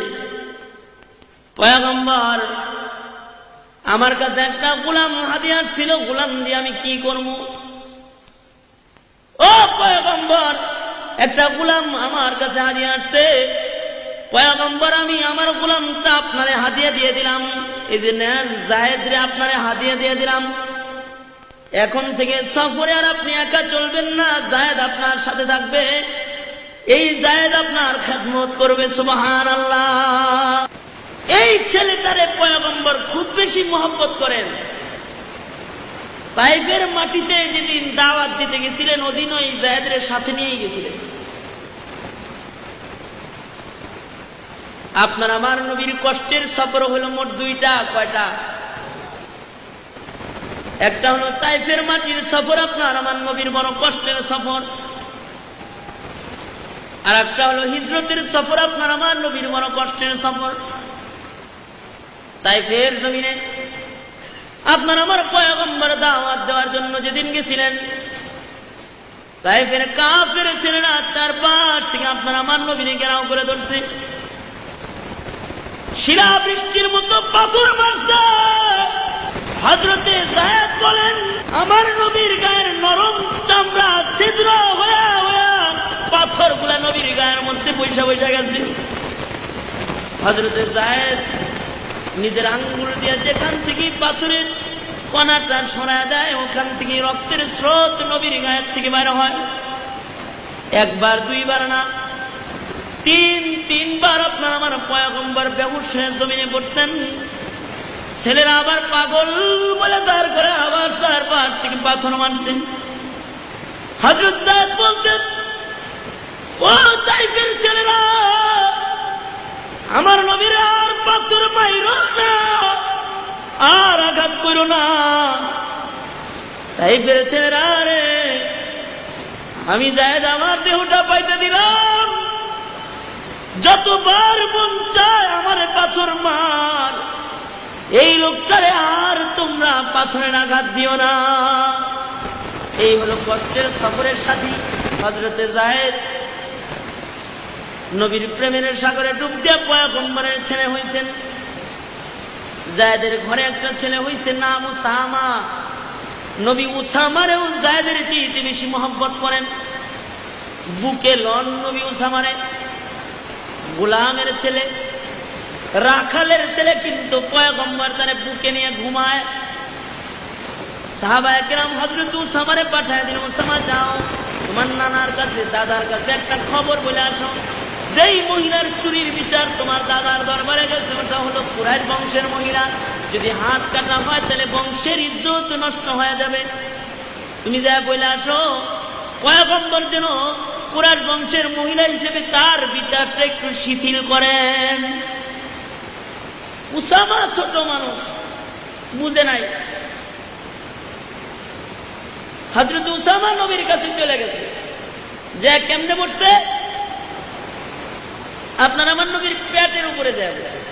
[SPEAKER 1] পয়গম্বর আমার কাছে একটা গোলাম হাদিয়া ছিল, গোলাম দিয়ে আমি কি করব? ও পয়গম্বর, একটা গোলাম আমার কাছে হাদিয়া আসছে। পয়গম্বর আমি আমার গোলামটা আপনারে হাদিয়া দিয়ে দিলাম, এই যে নেন যায়েদ রে আপনারে হাদিয়া দিয়ে দিলাম। এখন থেকে সফরে আর আপনি একা চলবেন না, যায়েদ আপনার সাথে থাকবে। এই যায়েদ আপনার খেদমত করবে। সুবহানাল্লাহ। এই ছেলেটারে পয়গম্বর খুব বেশি মহব্বত করেন। তাইফের মাটিতে যেদিন দাওয়াত দিতে গেছিলেন, ওদিন ওই যায়েদের সাথে নিয়ে গেছিলেন। আপনার আমার নবীর কষ্টের সফর হলো মোট 2টা। কয়টা? একটা হলো তাইফের মাটির সফর, আপনার আমার নবীর বড় কষ্টের সফর। আর একটা হলো হিজরতের সফর, আপনার আমার নবীর বড় কষ্টের সফর। তাইফের জমিনে আপনার আমার পয়গম্বর দাওয়াত দেওয়ার জন্য যেদিন গেছিলেন, তাইফের কাফের ছেলেরা চারপাশ থেকে আপনার আমার নবীকে ঘেরাও করে ধরছে। শিলা বৃষ্টির মতো পাথর মারছে। হযরতে যায়েদ বলেন, আমার নবীর গায়ের নরম চামড়া ছিদ্র হয়ে হয়ে পাথরগুলা নবীর গায়ের মধ্যে বৈশা বৈশা গেছে। হযরতে যায়েদ নিজের আঙ্গুল দিয়ে যেখান থেকে পাথরের কণাটা সরায় দেয়, ওখান থেকে রক্তের স্রোত নবীর গায়ের থেকে বের হয়। একবার, দুইবার না, 3বার আপনার আমার পয়গম্বর বেহুশ হয়ে জমিনে পড়ছেন। ছেলেরা আবার পাগল বলে দাঁড় করে আবার 4 থেকে পাথর মারছেন। হযরত যায়েদ বলছেন, ও তাইফের ছেলেরা, আমার নবীর আর পাথর মাইরো না, আর আঘাত করো না। তাই পেরেছেন রে, আমি যায়েদ আমার দেহটা পাইতে দিলাম, যতবার মন চায় আমার পাথর মার, এই লোকটারে আর তোমরা পাথরের আঘাত দিও না। এই হলো কষ্টের সফরের সাথী হযরতে যায়েদ। নবীর প্রেমের সাগরে ডুব দিয়ে পয়গম্বরের ছেলে হয়েছেন। যায়েদের ঘরে একটা ছেলে হয়েছে নাম উসামা। নবী উসামারেও যায়েদের চেয়ে বেশি মহব্বত করেন, বুকে লন নবী উসামারে। গোলামের ছেলে, রাখালের ছেলে, কিন্তু পয়গম্বর তারে বুকে নিয়ে ঘুমায়। সাহাবায়ে কেরাম হযরত উসামারে পাঠায় দিল, উসামা যাও তোমার নানার কাছে দাদার কাছে একটা খবর বলে আসো, যেই মহিলার চুরির বিচার তোমার দাদার দরবারে গেছে ওটা হলো কুরাইশ বংশের মহিলা, যদি হাত কাটা হয় তাহলে বংশের ইজ্জত নষ্ট হয়ে যাবে, তুমি যা বলে আসো পয়গম্বর যেন কুরাইশ বংশের মহিলা হিসেবে তার বিচারটা একটু শিথিল করেন। উসামা ছোট মানুষ, বুঝে নাই। হযরত উসামা নবীর কাছে চলে গেছে, যে কেমনে বসছে, আপনার আমার নবীর পেটের উপরে যায় বসছে,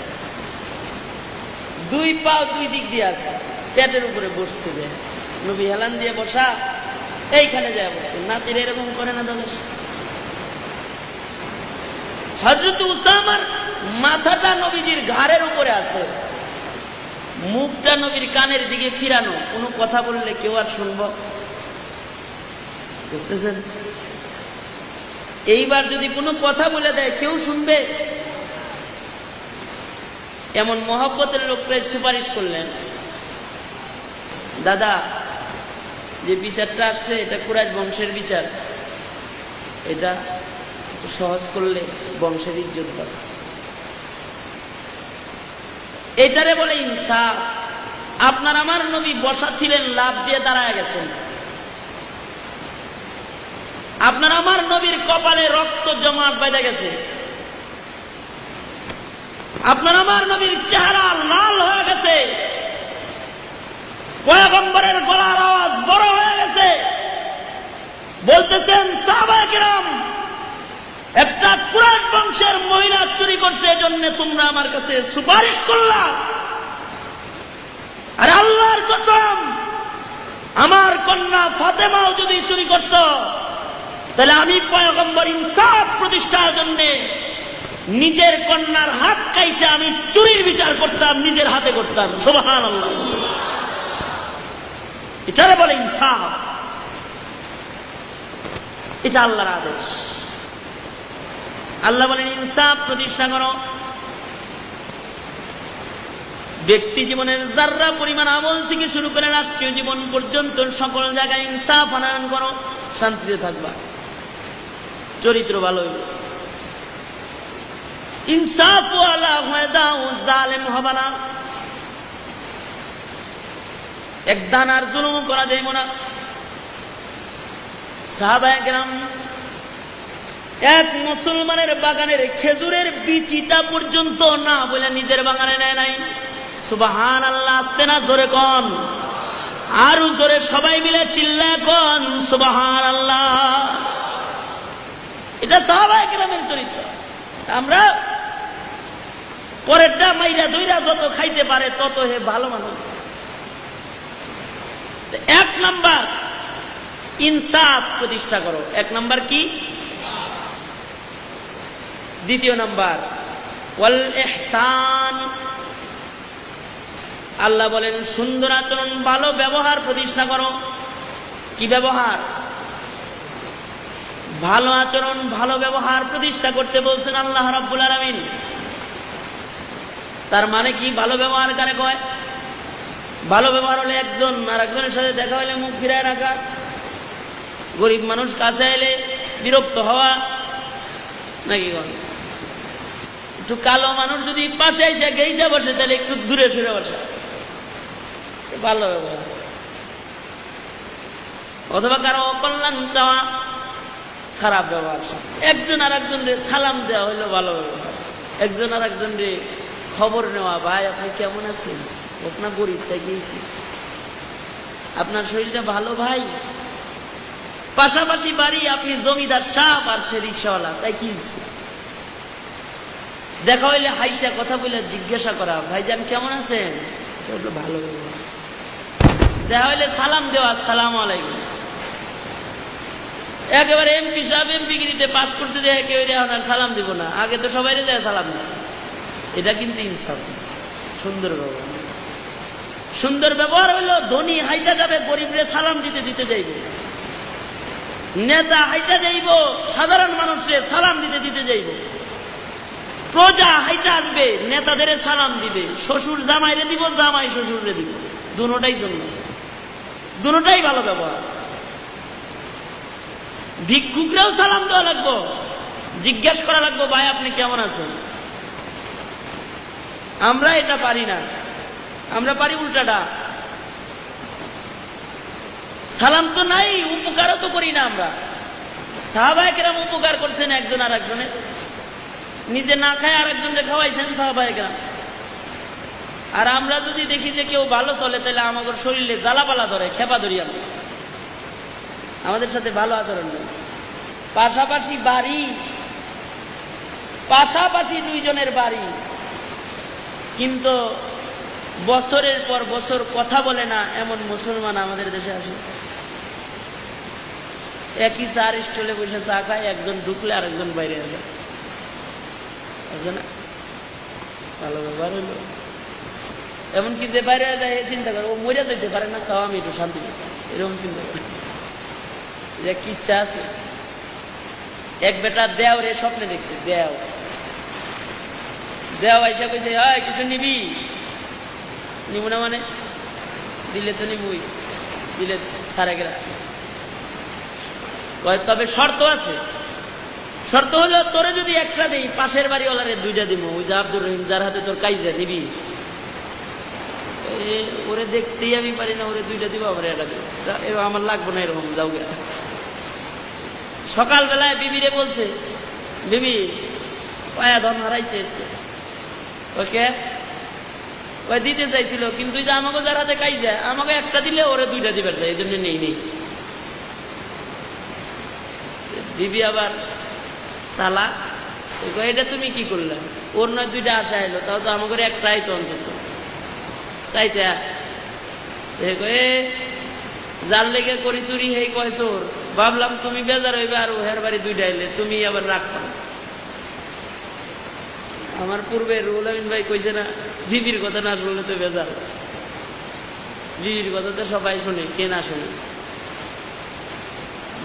[SPEAKER 1] দুই পা দুই দিক দিয়ে আছে, পেটের উপরে বসছে। যে নবী হেলান দিয়ে বসা, এইখানে যায় বসছে। নাতির এরকম করে না দাদা। হযরত উসামার মাথাটা নবীজির ঘাড়ের উপরে আছে, মুখটা নবীর কানের দিকে ফিরানো, কোনো কথা বললে কেউ আর শুনব? বুঝতেছেন? এইবার যদি কোনো কথা বলে দেয় কেউ শুনবে? এমন মহব্বতের লোকটাই সুপারিশ করলেন, দাদা যে বিচারটা আসছে এটা কুরাইশ বংশের বিচার, এটা সহজ করলে বংশের ইজ্জত বাঁচে। এটারে বলে ইনসাফ। আপনার আমার নবী বসা ছিলেন, লাভ দিয়ে দাঁড়ায় গেছেন। আপনার আমার নবীর কপালে রক্ত জমাট বেঁধে গেছে, আপনার আমার নবীর চেহারা লাল হয়ে গেছে, পয়গম্বরের গলার আওয়াজ বড় হয়ে গেছে, বলতেছেন সাহাবায়ে কেরাম একটা কুরাইশ বংশের মহিলা চুরি করছে, এজন্য তোমরা আমার কাছে সুপারিশ করলা। আর আল্লাহর কসম, আমার কন্যা ফাতেমাও যদি চুরি করত তাহলে আমি পয়গম্বর ইনসাফ প্রতিষ্ঠার জন্য নিজের কন্যার হাত কাইটে আমি চুরির বিচার করতাম, নিজের হাতে করতাম। সুবহানাল্লাহ। এটারে বলে ইনসাফ, এটা আল্লাহর আদেশ। আল্লাহ বলেন ইনসাফ প্রতিষ্ঠা করো। ব্যক্তি জীবনের যাররা পরিমাণ আমল থেকে শুরু করে রাষ্ট্রীয় জীবন পর্যন্ত সকল জায়গায় ইনসাফ আনয়ন করো, শান্তিতে থাকবা, চরিত্র ভালো হইবে। ইনসাফ ওয়ালা হয়ে যাও, জালেম হবে না। এক দানার জুলুম করা যাইব না। সাহাবায়ে কেরাম এক মুসলমানের বাগানের খেজুরের বিচিটা পর্যন্ত না বলে নিজের বাগানে নেয় নাই। সুবহানাল্লাহ। আসতে না জোরে কোন, আরো জোরে সবাই মিলে চিল্লায় কোন সুবহানাল্লাহ। এটা সাহাবায়ে কেরামের চরিত্র। আমরা পরেরটা মাইরা দইরা যত খাইতে পারে তত হে ভালো মানুষ। এক নাম্বার ইনসাফ প্রতিষ্ঠা করো। এক নাম্বার কি? দ্বিতীয় নাম্বার ওয়াল ইহসান। আল্লাহ বলেন সুন্দর আচরণ, ভালো ব্যবহার প্রতিষ্ঠা করো। কি ব্যবহার? ভালো আচরণ, ভালো ব্যবহার প্রতিষ্ঠা করতে বলছেন আল্লাহ রাব্বুল আলামিন। তার মানে কি? ভালো ব্যবহার কারে কয়? ভালো ব্যবহার হলে একজন আর একজনের সাথে দেখা হলে মুখ ফিরায় রাখা, গরিব মানুষ কাছে এলে বিরক্ত হওয়া, নাকি কন? একটু কালো মানুষ যদি পাশে এসে গেইসা বসে তাহলে একটু দূরে সরে বসা, ভালো ব্যবহার। অথবা কারো অকল্যাণ চাওয়া, খারাপ ব্যবহার। একজন আর একজনরে সালাম দেওয়া হইলো ভালো ব্যবহার। একজন আর একজনরে খবর নেওয়া, ভাই আপনি কেমন আছেন, আপনার গরিব তাই গিয়েছি, আপনার শরীরটা ভালো ভাই, পাশাপাশি বাড়ি, আপনি জমিদার সাহেব আর সে রিক্সাওয়ালা, তাই কি হচ্ছে? দেখা হইলে হাইসা কথা বলে জিজ্ঞাসা করা, ভাইজান কেমন আছেন? ভালো। দেখা হইলে সালাম দেওয়া, আসসালামু আলাইকুম। একেবারে এমপি সাহেব এমপিগিরিতে পাস করছে, দেখে কেউ এখন আর সালাম দিব না, আগে তো সবাই দেয় সালাম দিচ্ছে। এটা কিন্তু ইনসাফ, সুন্দর ব্যবহার। সুন্দর ব্যবহার হইলো ধনী হাইটা যাবে, গরিবরে সালাম দিতে দিতে যাইবে। নেতা হাইটা যাইব, সাধারণ মানুষরে সালাম দিতে দিতে যাইব। প্রজা হাইটা আসবে, নেতাদের সালাম দিবে। শ্বশুর জামাইরে দিব, জামাই শ্বশুররে দিব, দুটোটাই জন্য, দুটোটাই ভালো ব্যবহার। ভিক্ষুকরেও সালাম দেওয়া লাগবো, জিজ্ঞাসা করা লাগবো, ভাই আপনি কেমন আছেন? আমরা এটা পারি না, আমরা পারি উল্টাটা। সালাম তো নাই, উপকারও তো করি না আমরা। সাহাবায়ে কেরাম উপকার করছেন একজন আর একজনের, নিজে না খায় আর একজনকে খাওয়াইছেন সাহাবায়ে কেরাম। আর আমরা যদি দেখি যে কেউ ভালো চলে, তাহলে আমাদের শরীরে জ্বালাপালা ধরে, খেপা ধরি আমরা, আমাদের সাথে ভালো আচরণ নেই। পাশাপাশি বাড়ি, পাশাপাশি দুইজনের বাড়ি, কিন্তু বছরের পর বছর কথা বলে না এমন মুসলমান আমাদের দেশে আসে। একই চার স্টলে বসে চা খায়, একজন ঢুকলে আরেকজন বাইরে আসে, আছে না? ভালো ব্যবহার হইল। এমনকি যে বাইরে যায় চিন্তা করে ও মরে যেতে পারে না, তাও আমি একটু শান্তি পাই, এরকম চিন্তা করি। যে কি ইচ্ছা আছে। এক বেটা দেও রে স্বপ্নে দেখছে, দেও আইসা কইছে, হয় কিছু নিবি? নিব না মানে? দিলে তো নিবই, দিলে সারা গেলা। তবে শর্ত আছে, শর্ত হলো তোরে যদি একটা দিই, পাশের বাড়িওয়ালারে দুইটা দিব। ওই যে আব্দুর রহিম যার হাতে তোর কাইজা, নিবি? ওরে দেখতেই আমি পারি না, ওরে দুইটা দিব, আমার একটা দিব, এরকম আমার লাগবো না, এরকম যাও গে। সকালবেলায় বিবিরে বলছে, বিবি পায়া ধন হারাইছে, ওকে ওই দিতে চাইছিল, কিন্তু যে আমাকে যার হাতে কাই যায়, আমাকে একটা দিলে ওরে দুইটা দিবার চাই, এই জন্য নেই। বিবি আবার চালা, এটা তুমি কি করলে? ওর নয় দুইটা আশা এলো, তাও তো আমাকে একটাই তো অন্তত চাইতে। যার লেগে করি চুরি, হেই কয় চোর। ভাবলাম তুমি বেজার হইবে, আর ওহের বাড়ি দুইটা এলে তুমি আবার রাগ করো। আমার পূর্বে রুহুল আমিন ভাই কইছে না, বিবির কথা না শুনলে তো বেজার। বিবির কথা তো সবাই শুনে, কে না শুনে?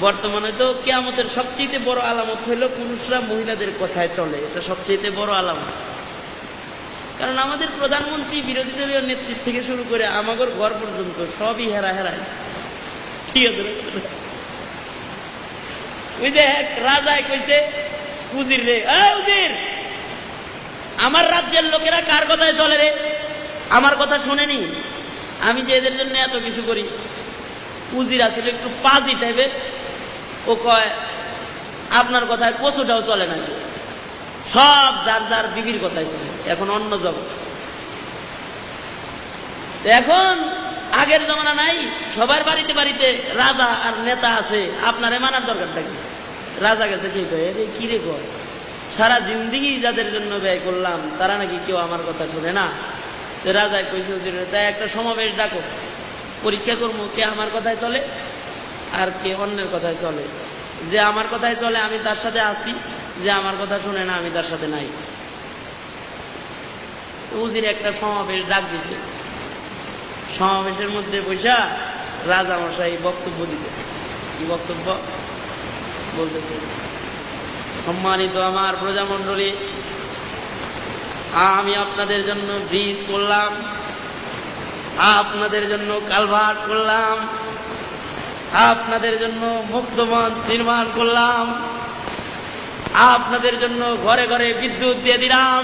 [SPEAKER 1] বর্তমানে তো কিয়ামতের সবচেয়ে বড় আলামত হইল পুরুষরা মহিলাদের কথায় চলে, এটা সবচেয়ে বড় আলামত। কারণ আমাদের প্রধানমন্ত্রী, বিরোধী দলীয় নেতৃত্ব থেকে শুরু করে আমাদের ঘর পর্যন্ত সবই হেরায়। ঠিক আছে, ওই যে এক রাজায় কইছে উজির রে, উজির আমার রাজ্যের লোকেরা কার কথায় চলে রে? আমার কথা শোনেনি, আমি যে এদের জন্য এত কিছু করি। উজির আসলে একটু পাজি টাইপের, ও কয় আপনার কথায় কচুটাও চলে না, সব যার যার বিবির কথায় চলে। এখন অন্য জগৎ, এখন আগের জমানা নাই, সবার বাড়িতে বাড়িতে রাজা আর নেতা আছে, আপনারে মানার দরকারটা কি? রাজা গেছে কি কয়, কি রে কয়, সারা জিন্দিগি যাদের জন্য ব্যয় করলাম তারা নাকি কেউ আমার কথা শুনে না। রাজায় কইছে, তাই একটা সমাবেশ ডাকো, পরীক্ষা করবো কে আমার কথায় চলে আর কে অন্যের কথায় চলে। যে আমার কথায় চলে আমি তার সাথে আছি, যে আমার কথা শুনে না আমি তার সাথে নাই। উজির একটা সমাবেশ ডাক দিছে, সমাবেশের মধ্যে বৈশা রাজা মশাই বক্তব্য দিতেছে। কি বক্তব্য বলতেছে? সম্মানিত আমার প্রজামণ্ডলী, আমি আপনাদের জন্য ব্রিজ করলাম, আপনাদের জন্য কালভার্ট করলাম, আপনাদের জন্য মুক্তমঞ্চ নির্মাণ করলাম, আপনাদের জন্য ঘরে ঘরে বিদ্যুৎ দিয়ে দিলাম,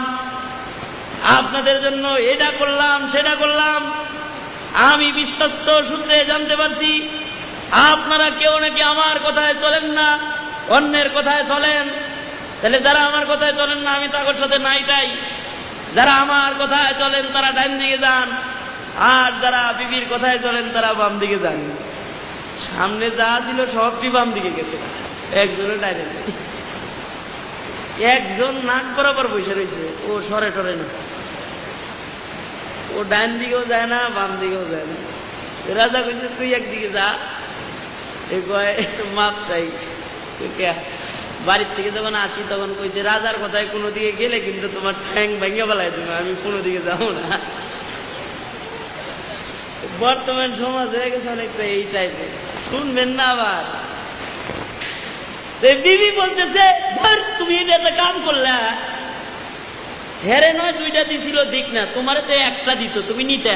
[SPEAKER 1] আপনাদের জন্য এটা করলাম সেটা করলাম। আমি বিশ্বস্ত সূত্রে জানতে পারছি আপনারা কেউ নাকি আমার কথায় চলেন না, অন্যের কথায় চলেন। তাহলে যারা আমার কথায় চলেন না আমি তাদের সাথে নাইটাই, যারা আমার কথায় চলেন তারা ডাইন দিকে যান, আর যারা বিবির কথায় চলেন তারা বাম দিকে যান, সামনে যা ছিল সবটি বাম দিকে গেছে, একজনের ডাইরেক্ট। একজন নাক বরাবর বসে রয়েছে, ও সরে টরে না, ও ডান দিকেও যায় না বাম দিকেও যায় না। রাজা কইছে তুই একদিকে যা, মাপ চাই। বাড়ির থেকে যখন আসি তখন কইছে রাজার কথায় কোনো দিকে গেলে কিন্তু তোমার ঠ্যাং ভেঙে ফেলাই দেবো, আমি কোনো দিকে যাবো না। বর্তমান সমাজ হয়ে গেছে অনেকটা এই টাইপের, শুনবেন না আবার। বিবি বলতেছে ধর তুমি এটা একটা কাম করলা, হেরে নয় দুইটা দিছিল দিক না, তোমার তো একটা দিত, তুমি নিতে।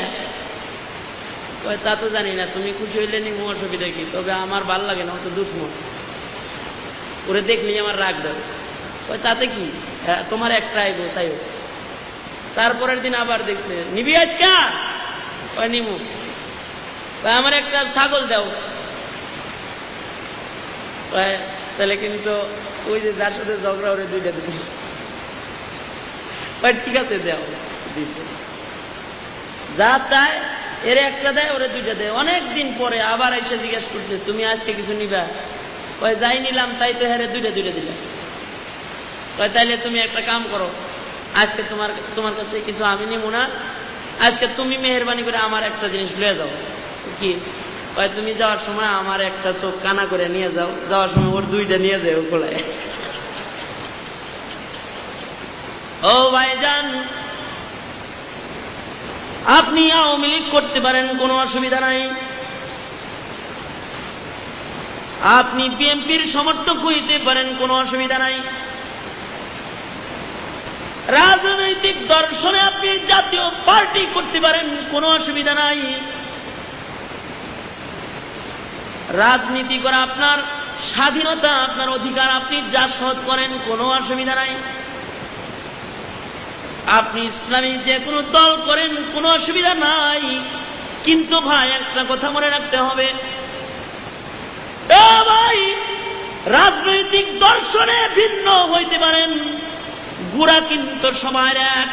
[SPEAKER 1] তা তো জানি না, তুমি খুশি হইলে নিমো, অসুবিধা কি, তবে আমার ভাল লাগে না, অত দুশ্মন, ওরে দেখলেই আমার রাগ দেয়। তাতে কি, তোমার একটা আইব চাইও। তারপরের দিন আবার দেখছে নিবি আজকে, নিমু, আমার একটা ছাগল দাও। তাহলে কিন্তু ওই যে যার সাথে ঝগড়া ওরে দুইটা দিব, ঠিক আছে দাও, দিছে। যা চায় এর একটা দেয়, ওরে দুইটা দেয়। অনেকদিন পরে আবার এসে জিজ্ঞেস করছে তুমি আজকে কিছু নিবা? যাই নিলাম, তাই তো হেরে দুইটা দিলাম। তাইলে তুমি একটা কাম করো, আজকে তোমার কাছে কিছু আমি নিব না, আজকে তুমি মেহরবানি করে আমার একটা জিনিস লয়ে যাও। কি? তুমি যাওয়ার সময় আমার একটা চোখ কানা করে নিয়ে যাও, যাওয়ার সময় ওর দুইটা নিয়ে যাও খোলায়। ও ভাইজান, আপনি আওয়ামী লীগ করতে পারেন, কোনো অসুবিধা নাই। আপনি বিএনপির সমর্থক হইতে পারেন, কোনো অসুবিধা নাই। রাজনৈতিক দর্শনে আপনি জাতীয় পার্টি করতে পারেন, কোনো অসুবিধা নাই। রাজনীতি করা আপনার স্বাধীনতা, আপনার অধিকার, আপনি যা সৎ করেন, কোনো অসুবিধা নাই। আপনি ইসলামী যে কোনো দল করেন, কোনো অসুবিধা নাই। কিন্তু ভাই একটা কথা মনে রাখতে হবে, ভাই রাজনৈতিক দর্শনে ভিন্ন হইতে পারেন, গুড়া কিন্তু সবার এক,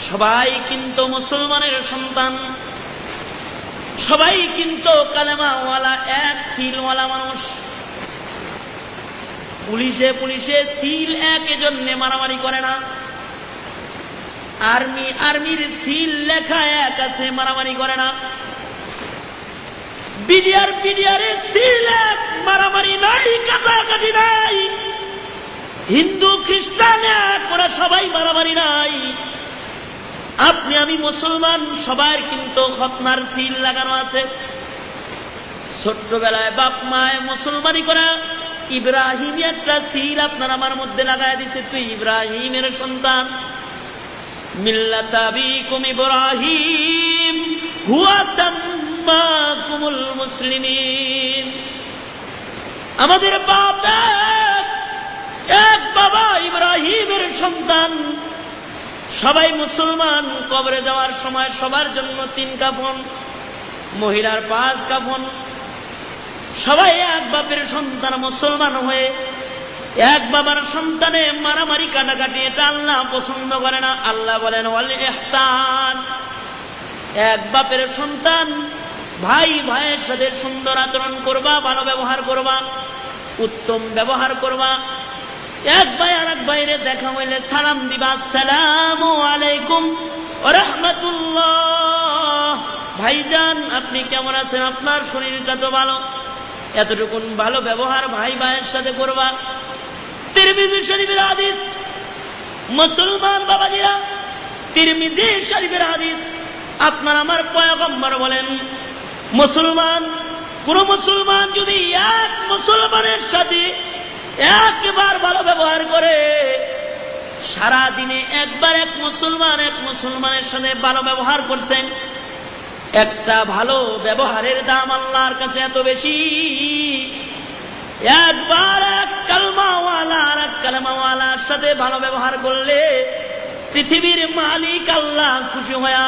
[SPEAKER 1] সবাই কিন্তু মুসলমানের সন্তান, সবাই কিন্তু কালেমাওয়ালা, এক সিলওয়ালা মানুষ। পুলিশে সিল এক, এজন্য মারামারি করে না। আর্মির সিল লেখা এক আছে, মারামারি করে না। বিডিআর সিল এক, মারামারি নাই, কাটাকাটি নাই। হিন্দু খ্রিস্টান এক, ওরা সবাই মারামারি নাই। আপনি আমি মুসলমান, সবার কিন্তু খতনার সিল লাগানো আছে। ছোট্টবেলায় বাপ মায় মুসলমানি করা, ইব্রাহিম একটা সিল আপনার আমার মধ্যে লাগাই দিছে, তুই ইব্রাহিমের সন্তান। মিল্লাত আবিকুম ইব্রাহিম হুয়া সাম্মাকুমুল মুসলিমিন। আমাদের বাপ এক বাবা, ইব্রাহিমের সন্তান। সবাই মুসলমান। কবরে যাওয়ার সময় সবার জন্য 3 কাফন, মহিলার 5 কাফন। সবাই এক বাপের সন্তান, মুসলমান হয়ে এক বাবার সন্তানে মারামারি কাটাকাটি, এটা আল্লাহ পছন্দ করে না। আল্লাহ বলেন ওয়াল ইহসান, এক বাপের সন্তান, ভাই ভাইয়ের সাথে সুন্দর আচরণ করবা, ভালো ব্যবহার করবা, উত্তম ব্যবহার করবা। এক ভাই আর এক ভাইরে দেখা হইলে সালাম দিবা, আসসালামু আলাইকুম ওয়া রাহমাতুল্লাহ। ভাইজান আপনি কেমন আছেন? আপনার শরীরটা তো ভালো। এতটুকুন ভালো ব্যবহার ভাই ভাইয়ের সাথে করবা। তিরমিজি শরীফের হাদিস, মুসলমান বাবাজিরা, তিরমিজি শরীফের হাদিস। আপনার আমার পয়গম্বর বলেন, কোন মুসলমান যদি এক মুসলমানের সাথে একবার ভালো ব্যবহার করে, সারা দিনে একবার এক মুসলমানের সাথে ভালো ব্যবহার করছেন, একটা ভালো ব্যবহারের দাম আল্লাহর কাছে এত বেশি। একবার এক কালমাওয়ালা আর এক কালেমাওয়ালার সাথে ভালো ব্যবহার করলে পৃথিবীর মালিক আল্লাহ খুশি হইয়া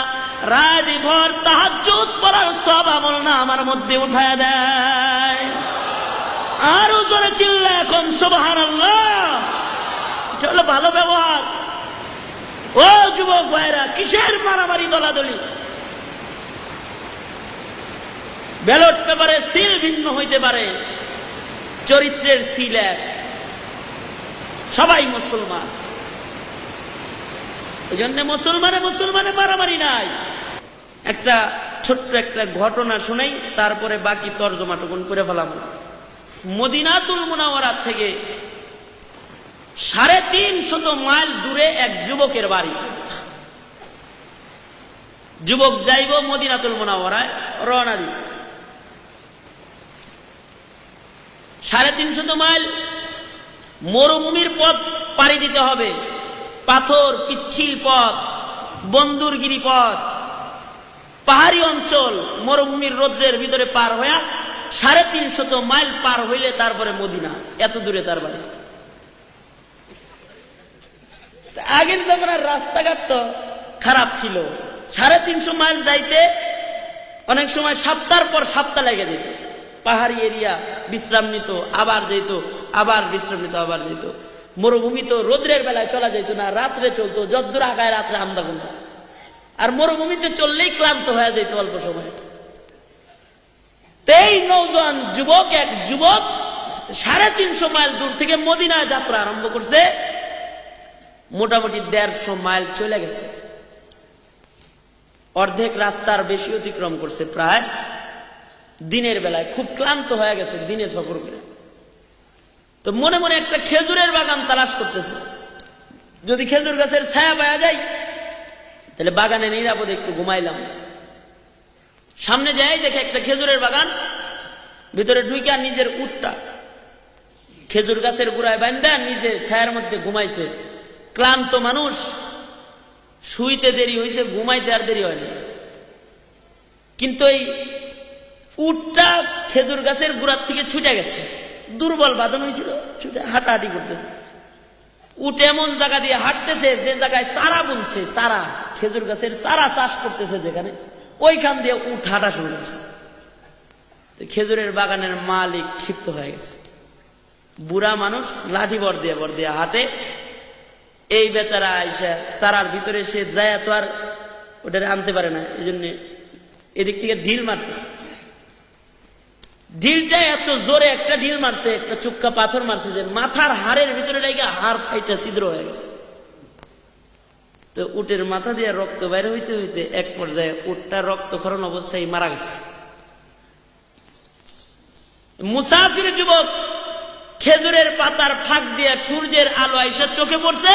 [SPEAKER 1] রাত ভর তাহাজ্জুদ পড়ার সব আমল না আমার মধ্যে উঠায় দেয়। আরো জোরে চিল্লা এখন সুবহানাল্লাহ। এটা হলো ভালো ব্যবহার। ও যুবক ভাইরা, কিসের মারামারি দলাদলি? ব্যালট পেপারে সিল ভিন্ন হইতে পারে, চরিত্রের সিল এক। সবাই মুসলমান, এই জন্য মুসলমানে মারামারি নাই। একটা ছোট্ট একটা ঘটনা শুনেই, তারপরে বাকি তর্জমাটুকুন করে ফেলাম। মদিনাতুল মুনাওয়ারা থেকে 350 মাইল দূরে এক যুবকের বাড়ি। যুবক যাইব মদিনাতুল মুনাওয়ারায়, রওনা দিছে। 350 মাইল মরুভূমির পথ পাড়ি দিতে হবে, পাথর পিচ্ছিল পথ, বন্দুরগিরি পথ, পাহাড়ি অঞ্চল, মরুভূমির রৌদ্রের ভিতরে পার হইয়া 350 মাইল পার হইলে তারপরে মদিনা। এত দূরে তার বাড়ি। আগের জামানার রাস্তাঘাট তো খারাপ ছিল, 350 মাইল যাইতে অনেক সময় সপ্তাহ পর সপ্তাহ লেগে যেত। পাহাড়ি এরিয়া, বিশ্রাম নিত, আবার যেত, আবার বিশ্রাম নিত, আবার যেত। মরুভূমি তো রোদ্রের বেলায় চলা যেত না, রাত্রে চলতো, যদ্দূর আগায় রাত্রে আন্দা গুন্দা। আর মরুভূমিতে চললেই ক্লান্ত হয়ে যেত অল্প সময়। এই নওজোয়ান যুবক, এক যুবক 350 মাইল দূর থেকে মদিনায় যাত্রা আরম্ভ করছে। মোটামুটি 150 মাইল চলে গেছে, অর্ধেক রাস্তার বেশি অতিক্রম করছে প্রায়। দিনের বেলায় খুব ক্লান্ত হয়ে গেছে দিনে সফর করে। তো মনে মনে একটা খেজুরের বাগান তালাশ করতেছে, যদি খেজুর গাছের ছায়া পাওয়া যায় তাহলে বাগানে নিরাপদে একটু ঘুমাইলাম। সামনে যাই দেখে একটা খেজুরের বাগান, ভিতরে ঢুইকা নিজের উটটা খেজুর গাছের গোড়ায় বান্ধা নিজে ছায়ার মধ্যে ঘুমাইছে। ক্লান্ত মানুষ, শুইতে দেরি হয়েছে, ঘুমাইতে আর দেরি হয়নি। কিন্তু এই উটটা খেজুর গাছের গোড়ার থেকে ছুটে গেছে, দুর্বল বাদন হয়েছিল, ছুটে হাঁটাহাঁটি করতেছে। উট এমন জায়গা দিয়ে হাঁটতেছে যে জায়গায় চারা বুনছে, চারা খেজুর গাছের চারা চাষ করতেছে যেখানে, ওইখান দিয়ে উট হাঁটা শুরু করছে। খেজুরের বাগানের মালিক ক্ষিপ্ত হয়ে গেছে। বুড়া মানুষ, লাঠি বর দিয়ে হাঁটে। এই বেচারা আইসা চারার ভিতরে সে যায় তো আর ওটা আনতে পারে না, এই জন্য এদিক থেকে ঢিল মারতেছে। ঢিলটা এত জোরে একটা ঢিল মারছে, একটা চুক্কা পাথর মারছে যে মাথার হাড়ের ভিতরে লেগে হাড় ফাইটা ছিদ্র হয়ে গেছে। তো উটের মাথা দিয়ে রক্ত বাইরে হইতে হইতে এক পর্যায়ে উটটা রক্তক্ষরণ অবস্থায় মারা গেছে। মুসাফির যুবক খেজুরের পাতার ফাঁক দিয়ে সূর্যের আলো আইসা চোখে পড়ছে,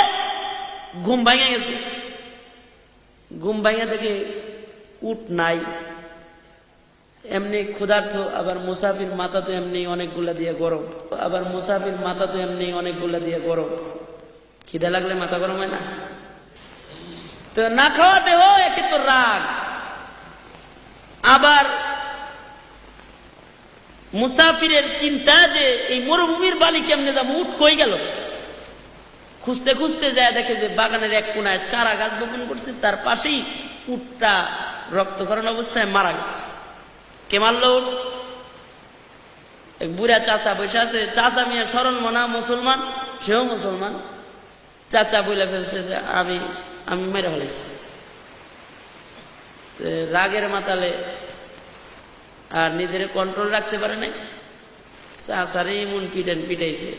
[SPEAKER 1] ঘুম ভাঙে গেছে। ঘুম ভাঙে দেখে উট নাই, এমনি ক্ষুধার্ত, আবার মুসাফির মাথা তো এমনি অনেকগুলা দিয়ে গরম, খিদা লাগলে মাথা গরম হয় না? তো না খাওয়াতে হয়, একে তো রাগ। আবার মুসাফিরের চিন্তা যে এই মরুভূমির বালি কেমনে যাবো, উট কই গেল? খুঁজতে খুঁজতে যায় দেখে যে বাগানের এক কোনায় চারা গাছ বপন করছে, তার পাশেই উটটা রক্তক্ষরণ অবস্থায় মারা গেছে। কে মারলো উট? এক বুড়া চাচা বসে আছে। চাচা মিয়া সরল মনা মুসলমান, সেও মুসলমান। চাচা বলে ফেলছে যে আমি মেরে ফেলেছি। রাগের মাতালে আর নিজের কন্ট্রোল রাখতে পারে নাই, চাচারে এমন পিটাইছে।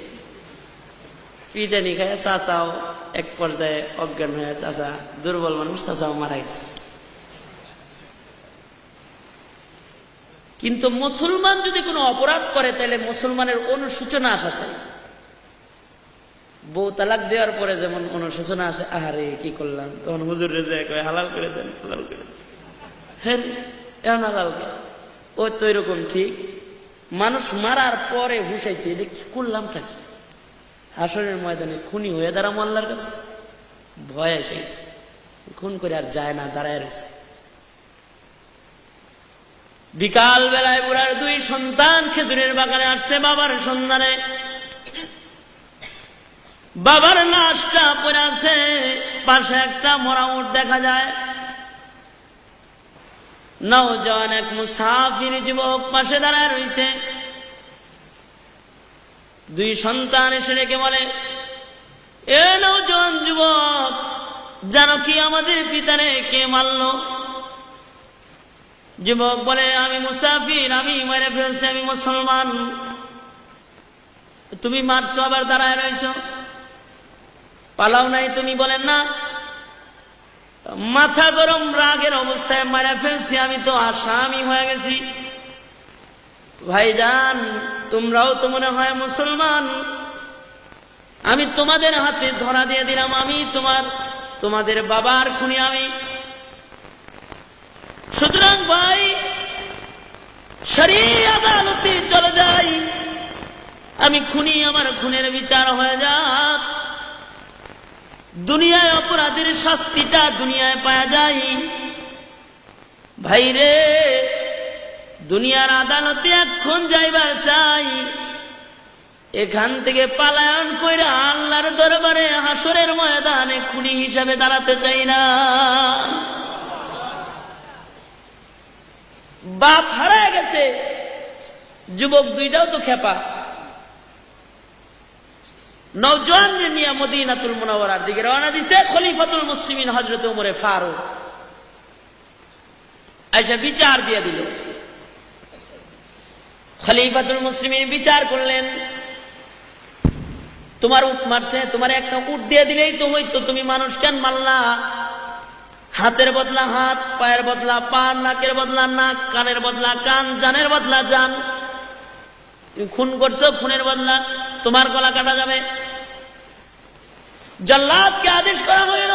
[SPEAKER 1] পিটানি খায় চাচাও এক পর্যায়ে অজ্ঞান হয়ে, চাচা দুর্বল মানুষ, চাচাও মারা গেছে। কিন্তু মুসলমান যদি কোনো অপরাধ করে তাহলে মুসলমানের অনুশোচনা আসা চাই। বউ তালাক দেওয়ার পরে যেমন অনুশোচনা আসে, আহারে কি করলাম, তখন হুজুর রেজে হালাল করে দেন, হালাল করে দেন, হ্যাঁ এমন হালাল কে? ওই তো এরকম ঠিক মানুষ মারার পরে হুসাইছে, এটা কি করলামটা কি? হাসরের ময়দানে খুনি হয়ে দাঁড়াবো আল্লাহর কাছে, ভয় এসে গেছে, খুন করে আর যায় না, দাঁড়ায় রয়েছে। বিকাল বেলায় বুড়ার 2 সন্তান খেজুরের বাগানে আসছে বাবার সন্ধানে। বাবার লাশটা পড়ে আছে, পাশে একটা মরা উট দেখা যায়। নওজোয়ান এক মুসাফির যুবক পাশে দাঁড়ায় রয়েছে। 2 সন্তান এসে রেখে বলে, এ নওজোয়ান যুবক, জানো কি আমাদের পিতারে কে মারলো? যুবক বলে, আমি মুসাফির, আমি মেরে ফেলছি, আমি মুসলমান। তুমি মারছো, আবার দাঁড়ায় রয়েছো, পালাও নাই তুমি? বলেন না, মাথা গরম রাগের অবস্থায় মেরে ফেলছি, আমি তো আসামি হয়ে গেছি। ভাইজান, তোমরাও তো মনে হয় মুসলমান, আমি তোমাদের হাতে ধরা দিয়ে দিলাম, আমি তোমাদের বাবার খুনি আমি। সুতরাং ভাই, শরীয়ত আদালতে চলে যাই, আমি খুনি, আমার খুনের বিচার হয়ে যাক, দুনিয়ায় অপরাধের শাস্তিটা দুনিয়ায় পাওয়া যায়। ভাইরে, দুনিয়ার আদালতে এখন যাইবার চাই, এখান থেকে পালায়ন করে আল্লাহর দরবারে হাসরের ময়দানে খুনি হিসাবে দাঁড়াতে চাই না। বাপ হারায় গেছে, যুবক দুইটাও তো খেপা, নওজোয়ানদের নিয়ে মদিনাতুল মুনাওয়ারার দিকে রওনা দিছে খলিফাতুল মুসলিমিন হযরত ওমরে ফারুক। আচ্ছা, বিচার দিয়ে দিল। খলিফাতুল মুসলিমিন বিচার করলেন, তোমার উট মারছে, তোমার একটা উট দিয়ে দিলেই তো হইতো, তুমি মানুষ কেন মারলা? হাতের বদলা হাত, পায়ের বদলা পা, নাকের বদলা নাক, কানের বদলা কান, জানের বদলা জান। তুমি খুন করছো, খুনের বদলা তোমার গলা কাটা যাবে। জল্লাদকে আদেশ করা হইল,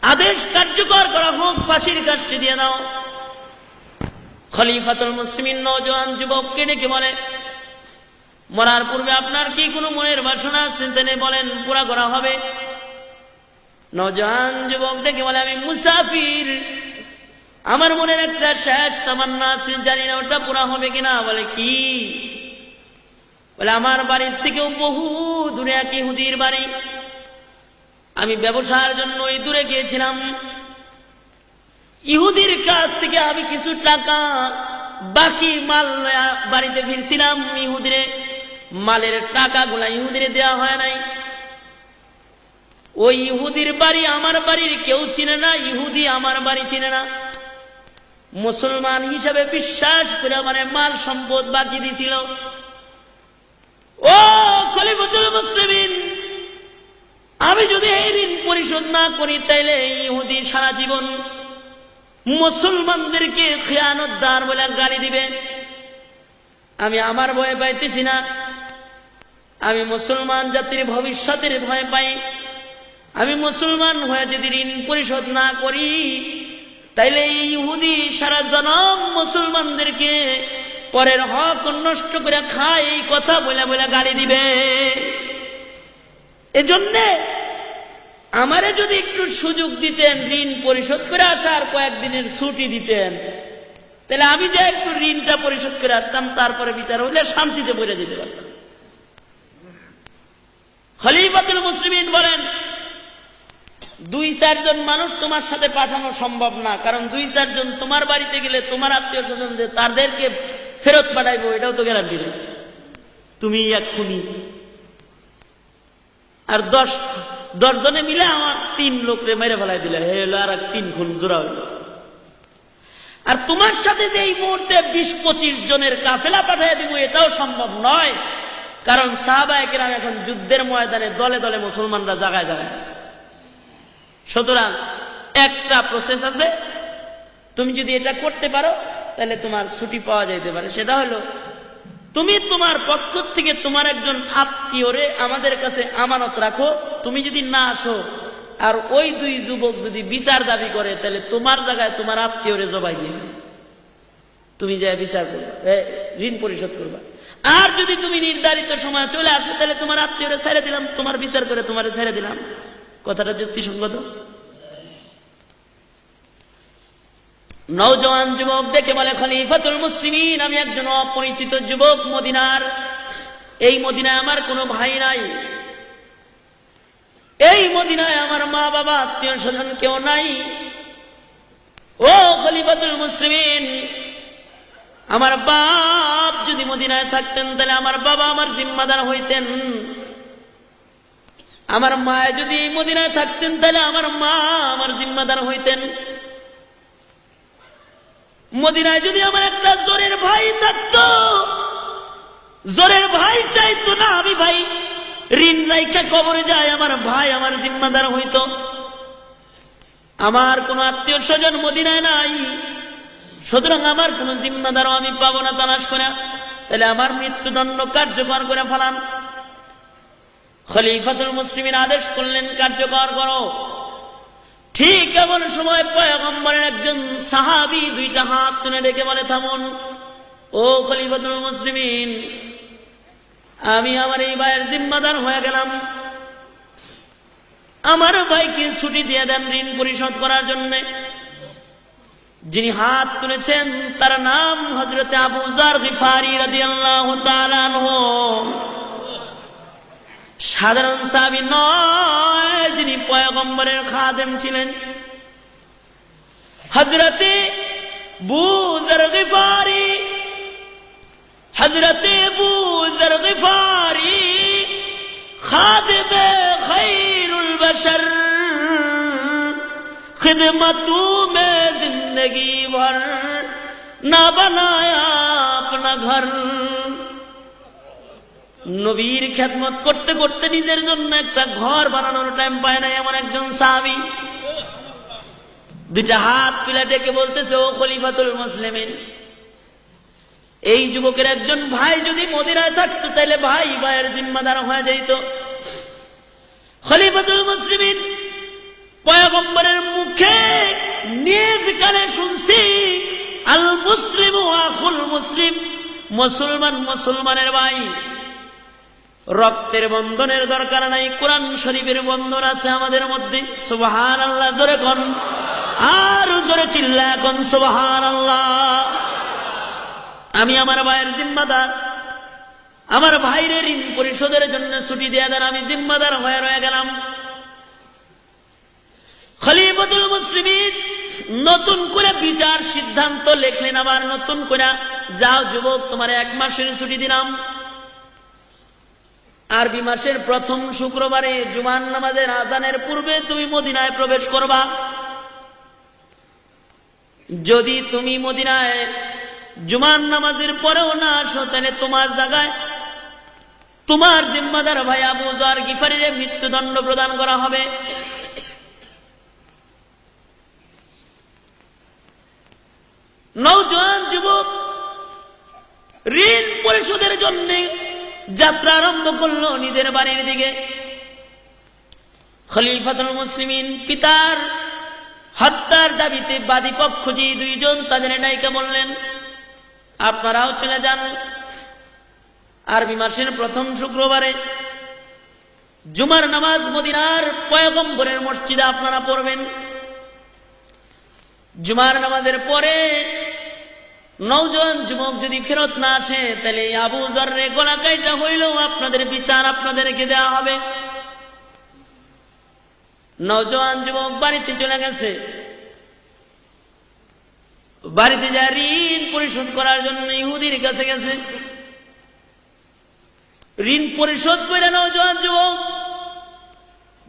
[SPEAKER 1] আদেশ কার্যকর করা হোক, ফাঁসির কাষ্ঠি দিয়ে দাও। খলিফাতুল মুসলিমিন নওজোয়ান যুবককে ডেকে বলে, মরার পূর্বে আপনার কি কোনো মনের বাসনা আছে? তিনি বলেন, পুরা করা হবে। নওজোয়ান যুবক ডেকে বলে, আমি মুসাফির, আমার মনের একটা শেষ তামান্না আছে, জানি না ওটা পুরা হবে কিনা। বলে, কি? বলে, আমার বাড়ির থেকেও বহু দূরে এক ইহুদির বাড়ি, আমি ব্যবসার জন্য ওই দূরে গিয়েছিলাম। ইহুদির কাছ থেকে আমি কিছু টাকা বাকি মাল বাড়িতে ফিরছিলাম, ইহুদিরে মালের টাকাগুলা ইহুদিরে দেওয়া হয় নাই। ওই ইহুদির বাড়ি আমার বাড়ির কেউ চিনে না, ইহুদি আমার বাড়ি চিনে না। মুসলমান হিসাবে বিশ্বাস করে আমার মাল সম্পদ বাকি দিছিল। ও খলিফাতুল মুসলিমিন, আমি যদি এই ঋণ পরিশোধ না করি, তাইলে ইহুদি সারা জীবন মুসলমানদেরকে খেয়ানতদার বলে গালি দিবে। আমি আমার ভয় পাইতেছি না, আমি মুসলমান জাতির ভবিষ্যতের ভয় পাই। আমি মুসলমান হয়ে যদি ঋণ পরিশোধ না করি, তাইলে ইহুদি সারা জনম মুসলমানদেরকে পরের হক নষ্ট করে খায়, এই কথা বলে বলে গালি দিবে। এজন্যে আমারে যদি একটু সুযোগ দিতেন, ঋণ পরিশোধ করে আসার কয়েকদিনের ছুটি দিতেন, তাহলে আমি যে একটু ঋণটা পরিশোধ করে আসতাম, তারপরে বিচার হইলে শান্তিতে বলে যেতে পারতাম। খলিফাতুল মুসলিমিন বলেন, 2-4 জন মানুষ তোমার সাথে পাঠানো সম্ভব না, কারণ 2-4 জন তোমার বাড়িতে গেলে তোমার আত্মীয় স্বজন যে তাদেরকে ফেরত পাঠাইবো, এটাও তো গ্যারান্টি নেই। তুমি এক খুনি, আর 10 জনে মিলে আমার 3 লোকরে মেরে ফেলাই দিলে, আর 3 খুন জোড়া হইল। আর তোমার সাথে যে এই মুহূর্তে 20-25 জনের কাফেলা পাঠিয়ে দিব, এটাও সম্ভব নয়, কারণ সাহাবায়ে কেরাম এখন যুদ্ধের ময়দানে দলে দলে মুসলমানরা জায়গায় জায়গায় আছে। সুতরাং একটা প্রসেস আছে, তুমি যদি এটা করতে পারো তাহলে তোমার ছুটি পাওয়া যাইতে পারে। সেটা হলো, তুমি তোমার পক্ষ থেকে তোমার একজন আত্মীয়রে আমাদের কাছে আমানত রাখো, তুমি যদি না আসো আর ওই 2 যুবক যদি বিচার দাবি করে, তাহলে তোমার জায়গায় তোমার আত্মীয়রে জবাই দিয়ে দিবে, তুমি যা বিচার করবা, ঋণ পরিশোধ করবা। আর যদি তুমি নির্ধারিত সময় চলে আসো, তাহলে তোমার আত্মীয়রে ছেড়ে দিলাম, তোমার বিচার করে তোমারে ছেড়ে দিলাম। কথাটা যুক্তিসঙ্গত? নওজোয়ান যুবক দেখে বলে, খলিফাতুল মুসলিমিন, আমি একজন অপরিচিত যুবক মদিনার, এই মদিনায় আমার কোনো ভাই নাই, এই মদিনায় আমার মা বাবা আত্মীয় স্বজন কেউ নাই। ও খলিফাতুল মুসলিমিন, আমার বাপ যদি মদিনায় থাকতেন, তাহলে আমার বাবা আমার জিম্মাদার হইতেন। আমার মা যদি মদিনায় থাকতেন, তাহলে আমার মা আমার জিম্মাদার হইতেন। মদিনায় যদি আমার একটা জোরের ভাই থাকতো, জোরের ভাই চাইতো না আমি ভাই ঋণ রাইখা কবরে যায়, আমার ভাই আমার জিম্মাদার হইতো। আমার কোন আত্মীয় স্বজন মদিনায় নাই, সুতরাং আমার কোন জিম্মাদারও আমি পাবো না তালাশ করে, তাহলে আমার মৃত্যুদণ্ড কার্যকর করে ফেলান। খলিফাতুল মুসলিমিন আদেশ করলেন কার্যকর করো। ঠিক এমন সময় পয়গম্বরের একজন সাহাবী দুইটা হাত তুলে ডেকে বলে, থামুন ও খলিফাতুল মুসলিমিন, আমি আমার এই ভাইয়ের জিম্মাদার হয়ে গেলাম, আমার ভাইকে ছুটি দিয়ে দেন ঋণ পরিশোধ করার জন্য। যিনি হাত তুলেছেন তার নাম হযরত আবু যার গিফারি রাদিয়াল্লাহু তাআলা আনহু। সাধারণ সাহাবী নয়, যিনি পয়গম্বরের খাদেম ছিলেন। হযরতে আবু যার গিফারি, হযরতে আবু যার গিফারি খাদেমে খায়রুল বশর, खिदमतू में जिंदगी भर ना बनाया अपना घर। নবীর খেদমত করতে করতে নিজের জন্য একটা ঘর বানানোর টাইম পায় না এমন একজন সাহাবী দুইটা হাত তুলে ডেকে বলতেছে, ও খলিফাতুল মুসলিমিন, এই যুবকের একজন ভাই যদি মদিনায় থাকতো তাহলে ভাই ভাইয়ের জিম্মাদার হয়ে যাইত। খলিফাতুল মুসলিমিন পয়গম্বরের মুখে নিজ কানে শুনছি, আল মুসলিম আখুল মুসলিম, মুসলমান মুসলমানের ভাই, রক্তের বন্ধনের দরকার নাই, কোরআন শরীফের বন্ধন আছে আমাদের মধ্যে। সুবহানাল্লাহ জোরে কোন, আর জোরে চিল্লা কোন সুবহানাল্লাহ। আমি আমার ভাইয়ের জিম্মাদার, আমার ভাইয়ের ঋণ পরিশোধের জন্য ছুটি দিয়ে দেন, আমি জিম্মাদার হয়ে রয়ে গেলাম। খলিফাতুল মুসলিমিন নতুন করে বিচার সিদ্ধান্ত লেখলেন, আবার নতুন করে, যাও যুবক, তোমার 1 মাসের ছুটি দিলাম। আরবি মাসের প্রথম শুক্রবারে জুমার নামাজের আজানের পূর্বে তুমি মদিনায় প্রবেশ করবা। যদি তুমি মদিনায় জুমার নামাজের পরেও না আসো, তাহলে তোমার জায়গায় তোমার জিম্মাদার ভাই আবু যার গিফারির মৃত্যুদণ্ড প্রদান করা হবে। নওজোয়ান যুবক ঋণ পরিশোধের জন্য যাত্রা আরম্ভ করলো নিজের বাড়ির দিকে। খলিফাতুল মুসলিমিন পিতার হত্যার দাবিতে বাদী পক্ষ যে দুইজন, তাদের ডাইকা বললেন, আপনারাও চলে যান। আরবি মাসের প্রথম শুক্রবারে জুমার নামাজ মদিনার পয়গম্বরের মসজিদে আপনারা পড়বেন। জুমার নামাজের পরে নওজোয়ান যুবক যদি ফেরত না আসে, তাহলে আবু যাররে গলা কাইটা হইলেও আপনাদের বিচার আপনাদেরকে দেওয়া হবে। নওজোয়ান যুবক বাড়িতে চলে গেছে, বাড়িতে যা ঋণ পরিশোধ করার জন্য ইহুদির কাছে গেছে। ঋণ পরিশোধ করে নওজোয়ান যুবক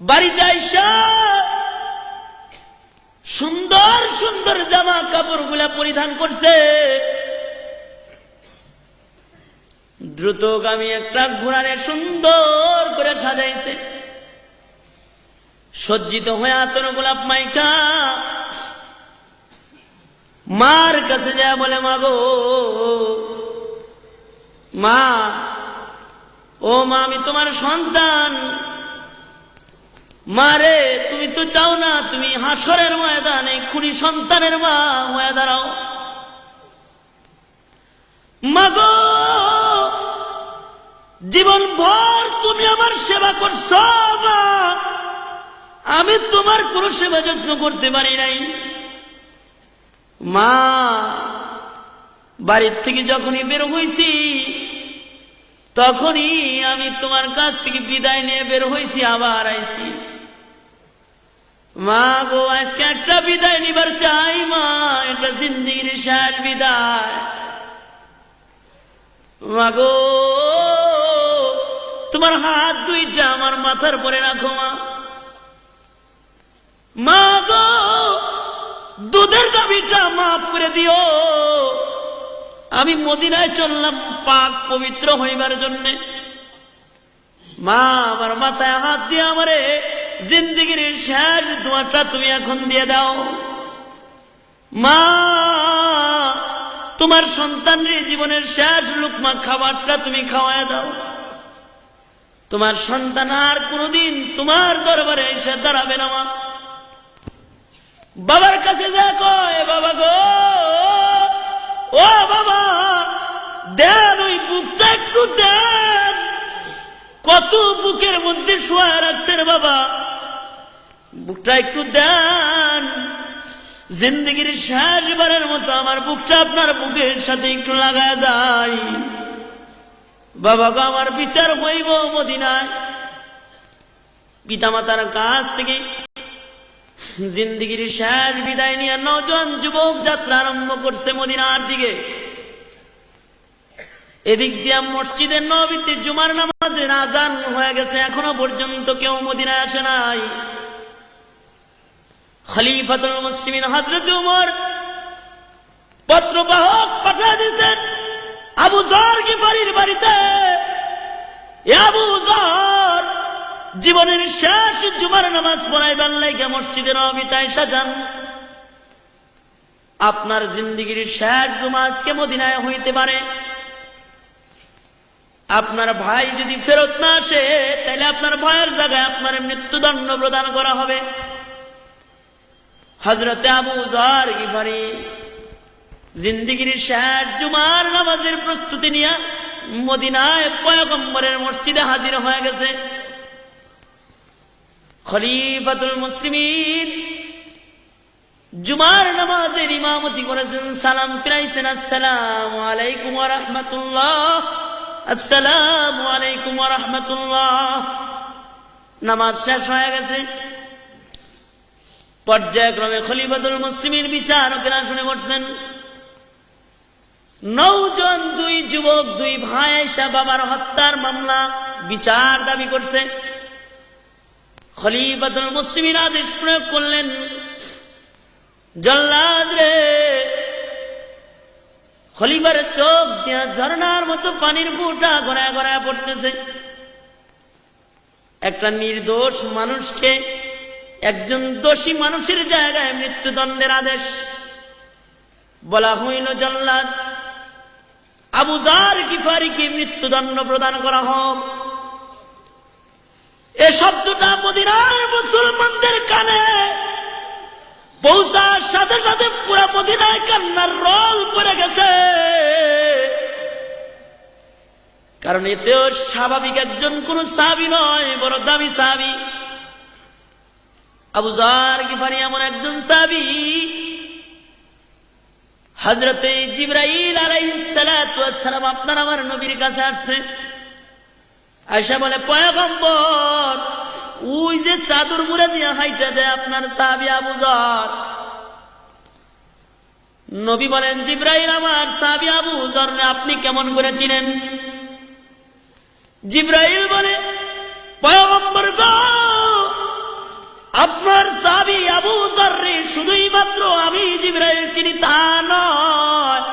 [SPEAKER 1] বাড়িতে আইসা সুন্দর সুন্দর জামা কাপড় গুলা পরিধান করছে, দ্রুতগামী একটা ঘোড়ারে সুন্দর করে সাজাইছে, সজ্জিত হয়ে আতর গোলাপ মাইকা মার কাছে যায় বলে, মা গো মা, ও মা, আমি তোমার সন্তান। মারে, তুমি তো চাও না তুমি হাসরের ময়দানে খুনি সন্তানের মা হয়ে দাঁড়াও। মাগো, জীবন ভর তুমি আমার সেবা করছো মা, আমি তোমার কোন সেবা যত্ন করতে পারি নাই। মা, বাড়ির থেকে যখনই বের হইছি তখনই আমি তোমার কাছ থেকে বিদায় নিয়ে বের হইছি, আবার আইছি। মা গো, আজকে একটা বিদায় নিবার চাই মা, এটা জিন্দিগির শেষ বিদায়। মা গো, তোমার হাত দুইটা আমার মাথার পরে রাখো মা। মা গো, দুধের দাবিটা মাফ করে দিও। আমি মদিনায় চললাম পাক পবিত্র হইবার জন্যে। মা আমার মাথায় হাত দিয়ে আমারে জিন্দেগির শেষ দোয়াটা তুমি এখন দিয়ে দাও। মা তোমার সন্তানের জীবনের শেষ লুকমা খাবারটা তুমি খাওয়ায় দাও। তোমার সন্তান আর কোনদিন তোমার দরবারে এসে দাঁড়াবে না। মা বাবার কাছে দেখো, এ বাবা গো, ও বাবা দেন, ওই বুকটা একটু দেন। কত বুকের মধ্যে শোয়া রাখছেন বাবা, বুকটা একটু দেন। জিন্দগির শেষবারের মতো আমার বুকটা আপনার বুকের সাথে একটু লাগায় যায়। বাবা গো, আমার বিচার হইব মদিনায়। পিতামাতার কাছ থেকে জিন্দগির শেষ বিদায় নিয়ে নওজোয়ান যুবক যাত্রা আরম্ভ করছে মদিনার দিকে। এদিক দিয়া মসজিদের নববীতে জুমার নামাজের আজান হয়ে গেছে, এখনো পর্যন্ত কেউ মদিনায় আসে নাই। খলিফাতুল মুসলিমিন হযরত ওমর পত্রবাহক পাঠিয়ে দিয়েছেন আবু যর গিফারির বাড়িতে। আবু যর জীবনের শেষ জুমার নামাজ পড়াইবার লাইগা মসজিদের নববীতে আইসা যান। আপনার জিন্দেগির শেষ জুমা আজকে মদিনায় হইতে পারে। আপনার ভাই যদি ফেরত না আসে, তাহলে আপনার ভাইয়ের জায়গায় আপনার মৃত্যুদণ্ড প্রদান করা হবে। হযরতে আবু যর গিফারি জিন্দেগির শেষ জুমার নামাজের প্রস্তুতি নিয়ে মদিনায় পয়গম্বরের মসজিদে হাজির হয়ে গেছে। খলিফাতুল মুসলিমিন জুমার নামাজের ইমামতি করেছেন, সালাম ফিরাইছেন, আসসালামু আলাইকুম ওয়া রাহমাতুল্লাহ, আসসালামু আলাইকুম ওয়া রাহমাতুল্লাহ। নামাজ শেষ হয়ে গেছে। পর্যায়ক্রমে খলিফাতুল মুসলিমিন বিচারকেরা শুনে বসছেন। নওজোয়ান দুই যুবক, দুই ভাই এসে বাবার হত্যার মামলা বিচার দাবি করছে। খলিফাতুল মুসলিমিন আদেশ প্রয়োগ করলেন, জল্লাদ রে। খলিফার চোখ দিয়া ঝর্ণার মতো পানির ফোঁটা গড়ায় গড়ায় পড়তেছে। একটা নির্দোষ মানুষকে একজন দোষী মানুষের জায়গায় মৃত্যুদণ্ডের আদেশ। বলা হইল, জল্লাদ আবু যর গিফারিকে মৃত্যুদণ্ড প্রদান করা হোক। এ শব্দটা মদিনার মুসলমানদের কানে পৌঁছার সাথে সাথে পুরো মদিনায় কান্নার রোল পড়ে গেছে। কারণ এতেও স্বাভাবিক একজন কোন সাহাবী নয়, বড় দামি সাহাবী। আবু যর গিফারি এমন একজন সাহাবী, হযরতে জিবরাইল আলাইহিস সালাতু ওয়াস সালাম আপনার আমার নবীর কাছে আসছে। আয়েশা বলে, পয়গম্বর ওই যে চাদর মুড়ে দিয়ে হাইটা যায় আপনার সাহাবী আবু যর। নবী বলেন, জিবরাইল আমার সাহাবী আবু যর আপনি কেমন করে চিনেন? জিবরাইল বলে, পয়গম্বর গো, আপনার সাহাবী আবু যর শুধুই মাত্র আমি জিবরাইল চিনি তা নয়,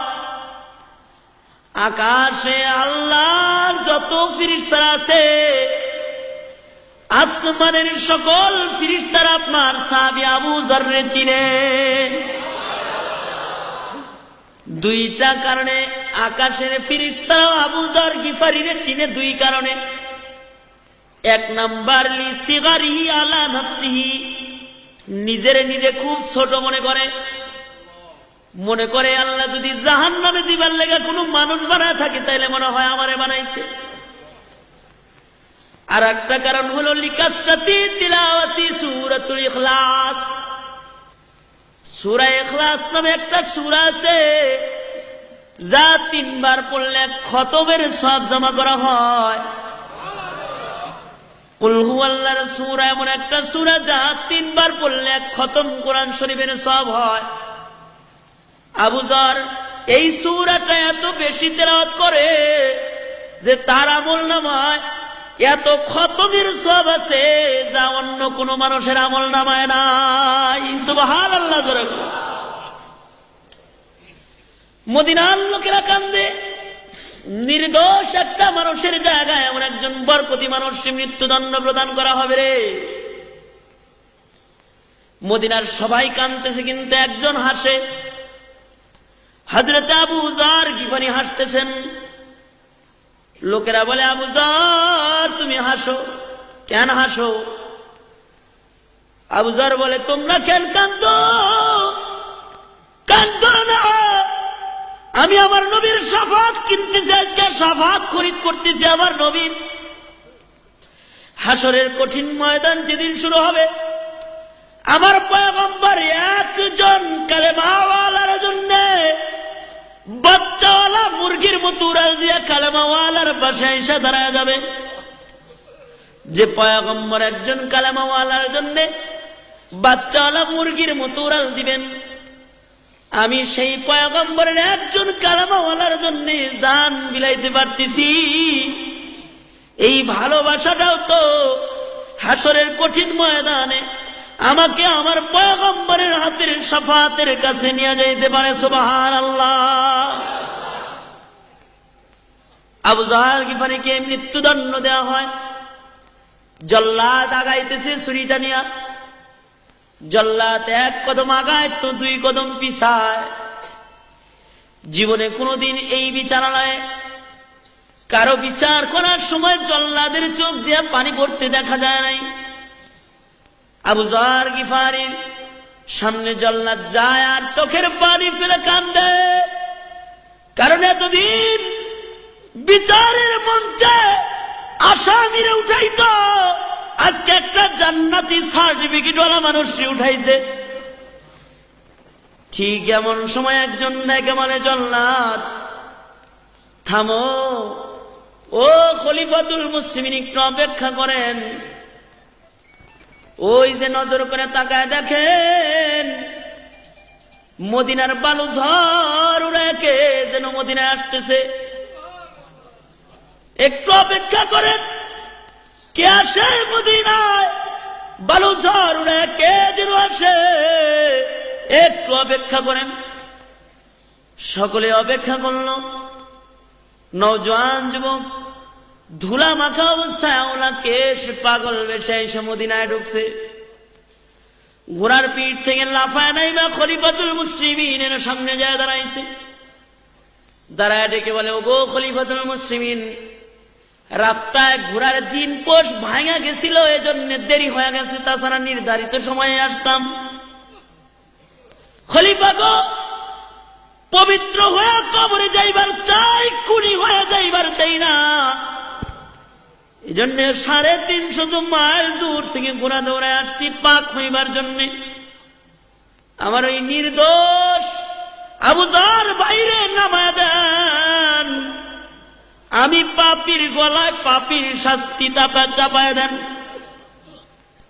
[SPEAKER 1] আকাশে আল্লাহর যত ফেরেশতারা আছে, আসমানের সকল ফেরেশতারা আপনার সাহাবী আবু যর চিনে। দুইটা কারণে আকাশের ফেরেশতারা আবু যর গিফারিরে চিনে, দুই কারণে। এক নাম্বার, লিসিগারিহি আলা নাফসিহি, নিজের নিজে খুব ছোট মনে করে আল্লাহ যদি জাহান্নামে দিবার লেগে কোনো মানুষ বানায় থাকে, তাইলে মনে হয় আমারে বানাইছে। আর একটা কারণ হলো লিকাসরাতি তিলাওয়াতি সূরাতুল ইখলাস। সূরা ইখলাস নামে একটা সূরা আছে, যা 3 বার পড়লে খতমের সওয়াব জমা করা হয়। কুল হুয়াল্লাহর সূরা এমন একটা সূরা, যা 3 বার পড়লে খতম কোরআন শরীফের সওয়াব হয়। আবু যর এই সূরাটা এত বেশি তেলাওয়াত করে যে তার আমলনামায় এত খতমের সওয়াব আছে, যা অন্য কোন মানুষের আমলনামায় নাই। সুবহানাল্লাহ। মদিনার লোকেরা কান্দে, নির্দোষ একটা মানুষের জায়গায় এমন একজন বরকতি মানুষকে মৃত্যুদণ্ড প্রদান করা হবে রে। মদিনার সবাই কাঁদতেছে, কিন্তু একজন হাসে। হযরত আবু যর গিফারি হাসতেছেন। লোকেরা বলে, আবু যর তুমি হাসো, কেন হাসো? আবু যর বলে, তোমরা কেন কাঁদো? কাঁদো না, আমি আমার নবীর শাফাত কিনতেছি, আজকে শাফাত খরিদ করতেছি আমার নবীর। হাসরের কঠিন ময়দান যেদিন শুরু হবে, আমার পয়গম্বর একজন কালেমাওয়ালার জন্য বাচ্চাওয়ালা মুরগির মতো উড়াল দিয়ে কালেমাওয়ালার বাসায় এসে দাঁড়ায় যাবে। যে পয়গম্বর একজন কালেমাওয়ালার জন্য বাচ্চাওয়ালা মুরগির মতো উড়াল দিবেন, আমি সেই পয়গম্বরের একজন কালেমাওয়ালার জন্য জান বিলাইতে পারতেছি। এই ভালোবাসাটাও তো হাসরের কঠিন ময়দানে আমাকে আমার পয়গম্বরের হাতের শাফাতের কাছে নিয়ে যাইতে পারে। সুবহানাল্লাহ। আবু যর গিফারিকে মৃত্যুদণ্ড দেওয়া হয়। জল্লাদ আগাইতেছে ছুরিটা নিয়া। জল্লাদ এক কদম আগায় তো দুই কদম পিছায়। জীবনে কোনোদিন এই বিচারালয়ে কারো বিচার করার সময় জল্লাদের চোখ দিয়ে পানি পড়তে দেখা যায় নাই। আবু যর গিফারির সামনে জল্লাদ যায় আর চোখের পানি ফেলে কান্দে, কারণ এতদিন বিচারের মঞ্চে আসামিরে উঠাইতো, আজকে একটা জান্নাতি সার্টিফিকেটওয়ালা মানুষকে উঠাইছে। ঠিক এমন সময় একজন ডেকে বলে, জল্লাদ থামো, ও খলিফাতুল মুসলিমিন একটু অপেক্ষা করেন। ওই যে নজর করে তাকায় দেখেন, মদিনার বালু ঝড় উড়ে কে যেন মদিনায় আসতেছে। একটু অপেক্ষা করেন, কে আসে মদিনায়? বালু ঝড় উড়ে কে যেন আসে, একটু অপেক্ষা করেন। সকলে অপেক্ষা করল। নওজোয়ান যুবক ধুলা মাখা অবস্থায় আওলা কেশ পাগল বেশে এসে মদিনায় ঢুকছে। ঘোড়ার পিঠ থেকে লাফায় নাই বা খলিফাতুল মুসলিমিনের সামনে যায় দাঁড়াইছে। দাঁড়ায় ডেকে বলে, ওগো খলিফাতুল মুসলিমিন, রাস্তায় ঘোড়ার জিন পোষ ভাঙা গেছিল, এজন্য দেরি হয়ে গেছে, তাছাড়া নির্ধারিত সময়ে আসতাম। খলিফা গো, পবিত্র হয়ে কবরে যাইবার চাই, খুনি হয়ে যাইবার চাই না। এই জন্য 350 মাইল দূর থেকে ঘোড়া দৌড়ায় আসছি পাক হইবার জন্য। আমার ওই নির্দোষ আবু যর বাইরে নামায় দেন, আমি পাপীর গলায় পাপীর শাস্তি চাপায় দেন।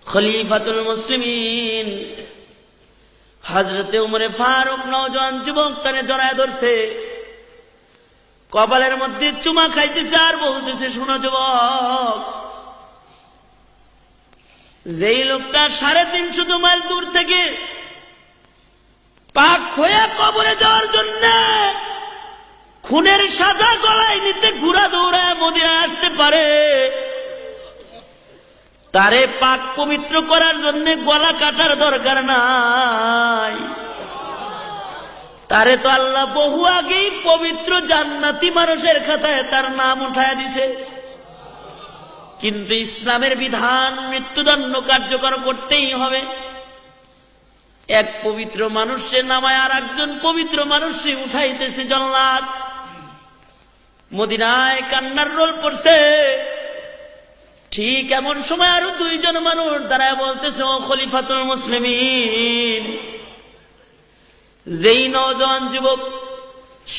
[SPEAKER 1] খলিফাতুল মুসলিমিন হযরতে উমরে ফারুক নওজোয়ান যুবকটারে জড়ায় ধরছে, কপালের মধ্যে চুমা খাইতেছে আর বলতেছে, শোনো যুবক, যেই লোকটা 350 মাইল দূর থেকে পাক হয়ে কবরে যাওয়ার জন্য খুনের সাজা গলায় নিতে ঘোড়া দৌড়ায় মদিনায় আসতে পারে, তারে পাক পবিত্র করার জন্য গলা কাটার দরকার নাই। তারে তো আল্লাহ বহু আগেই পবিত্র জান্নাতি মানুষের খাতায় তার নাম উঠায় দিছে। কিন্তু ইসলামের বিধান মৃত্যুদণ্ড কার্যকর করতেই হবে। এক পবিত্র মানুষের নামায় আর একজন পবিত্র মানুষকে উঠাইতেছে জল্লাদ। মদিনায় কান্নার রোল পড়ছে। ঠিক এমন সময় আরো 2 জন মানুষ দাঁড়ায় বলতেছে, ও খলিফাতুল মুসলিমিন, যেই নওজোয়ান যুবক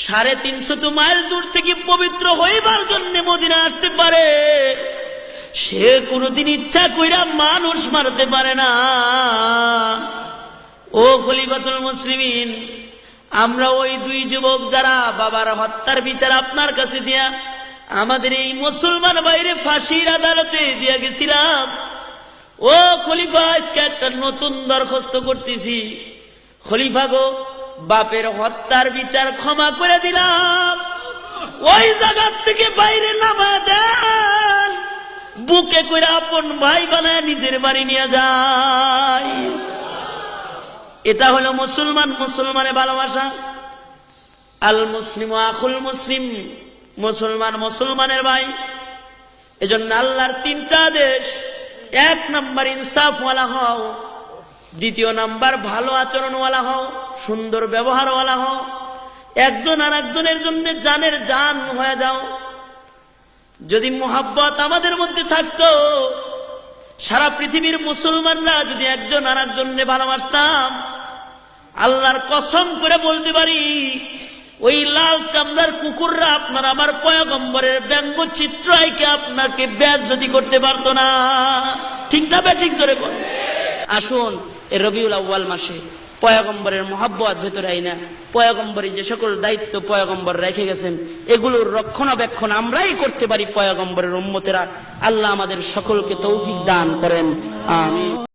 [SPEAKER 1] 350 মাইল দূর থেকে পবিত্র হইবার জন্য মদিনা আসতে পারে, সে কোনদিন ইচ্ছা কইরা মানুষ মারতে পারে না। ও খলিফাতুল মুসলিমিন, আমরা ওই 2 যুবক যারা বাবার হত্যার বিচার আপনার কাছে দিয়া আমাদের এই মুসলমান বাইরে ফাঁসির আদালতে দিয়া গেছিলাম, ও খলিফা আজকে একটা নতুন দরখাস্ত করতেছি। খলিফা গো, বাপের হত্যার বিচার ক্ষমা করে দিলাম, ওই জায়গা থেকে বাইরে নামা দেন, বুকে করে আপন ভাই বানায় নিজের বাড়ি নিয়ে যায়। এটা হলো মুসলমান মুসলমানের ভালোবাসা। আল মুসলিম আখুল মুসলিম, মুসলমান মুসলমানের ভাই। এজন্য আল্লাহর তিনটা আদেশ, 1 নাম্বার ইনসাফওয়ালা হও, 2 নাম্বার ভালো আচরণওয়ালা হও, সুন্দর ব্যবহারওয়ালা হও, একজন আর একজনের জন্য জানের জান হয়ে যাও। যদি মোহাব্বত আমাদের মধ্যে থাকতো, সারা পৃথিবীর মুসলমানরা যদি একজন আর একজনকে ভালোবাসতাম, আল্লাহর কসম করে বলতে পারি ওই লাল চামড়ার কুকুররা আপনার আমার পয়গম্বরের ব্যঙ্গচিত্র আইকে আপনাকে বেইজ্জতি করতে পারতো না। ঠিক না ঠিক জোরে বল। আসুন এই রবিউল আউয়াল মাসে পয়গম্বরের মহব্বত ভেতরে আইনা পয়গম্বরের যে সকল দায়িত্ব পয়গম্বর রেখে গেছেন এগুলোর রক্ষণাবেক্ষণ আমরাই করতে পারি পয়গম্বরের উম্মতেরা। আল্লাহ আমাদের সকলকে তৌফিক দান করেন, আমিন।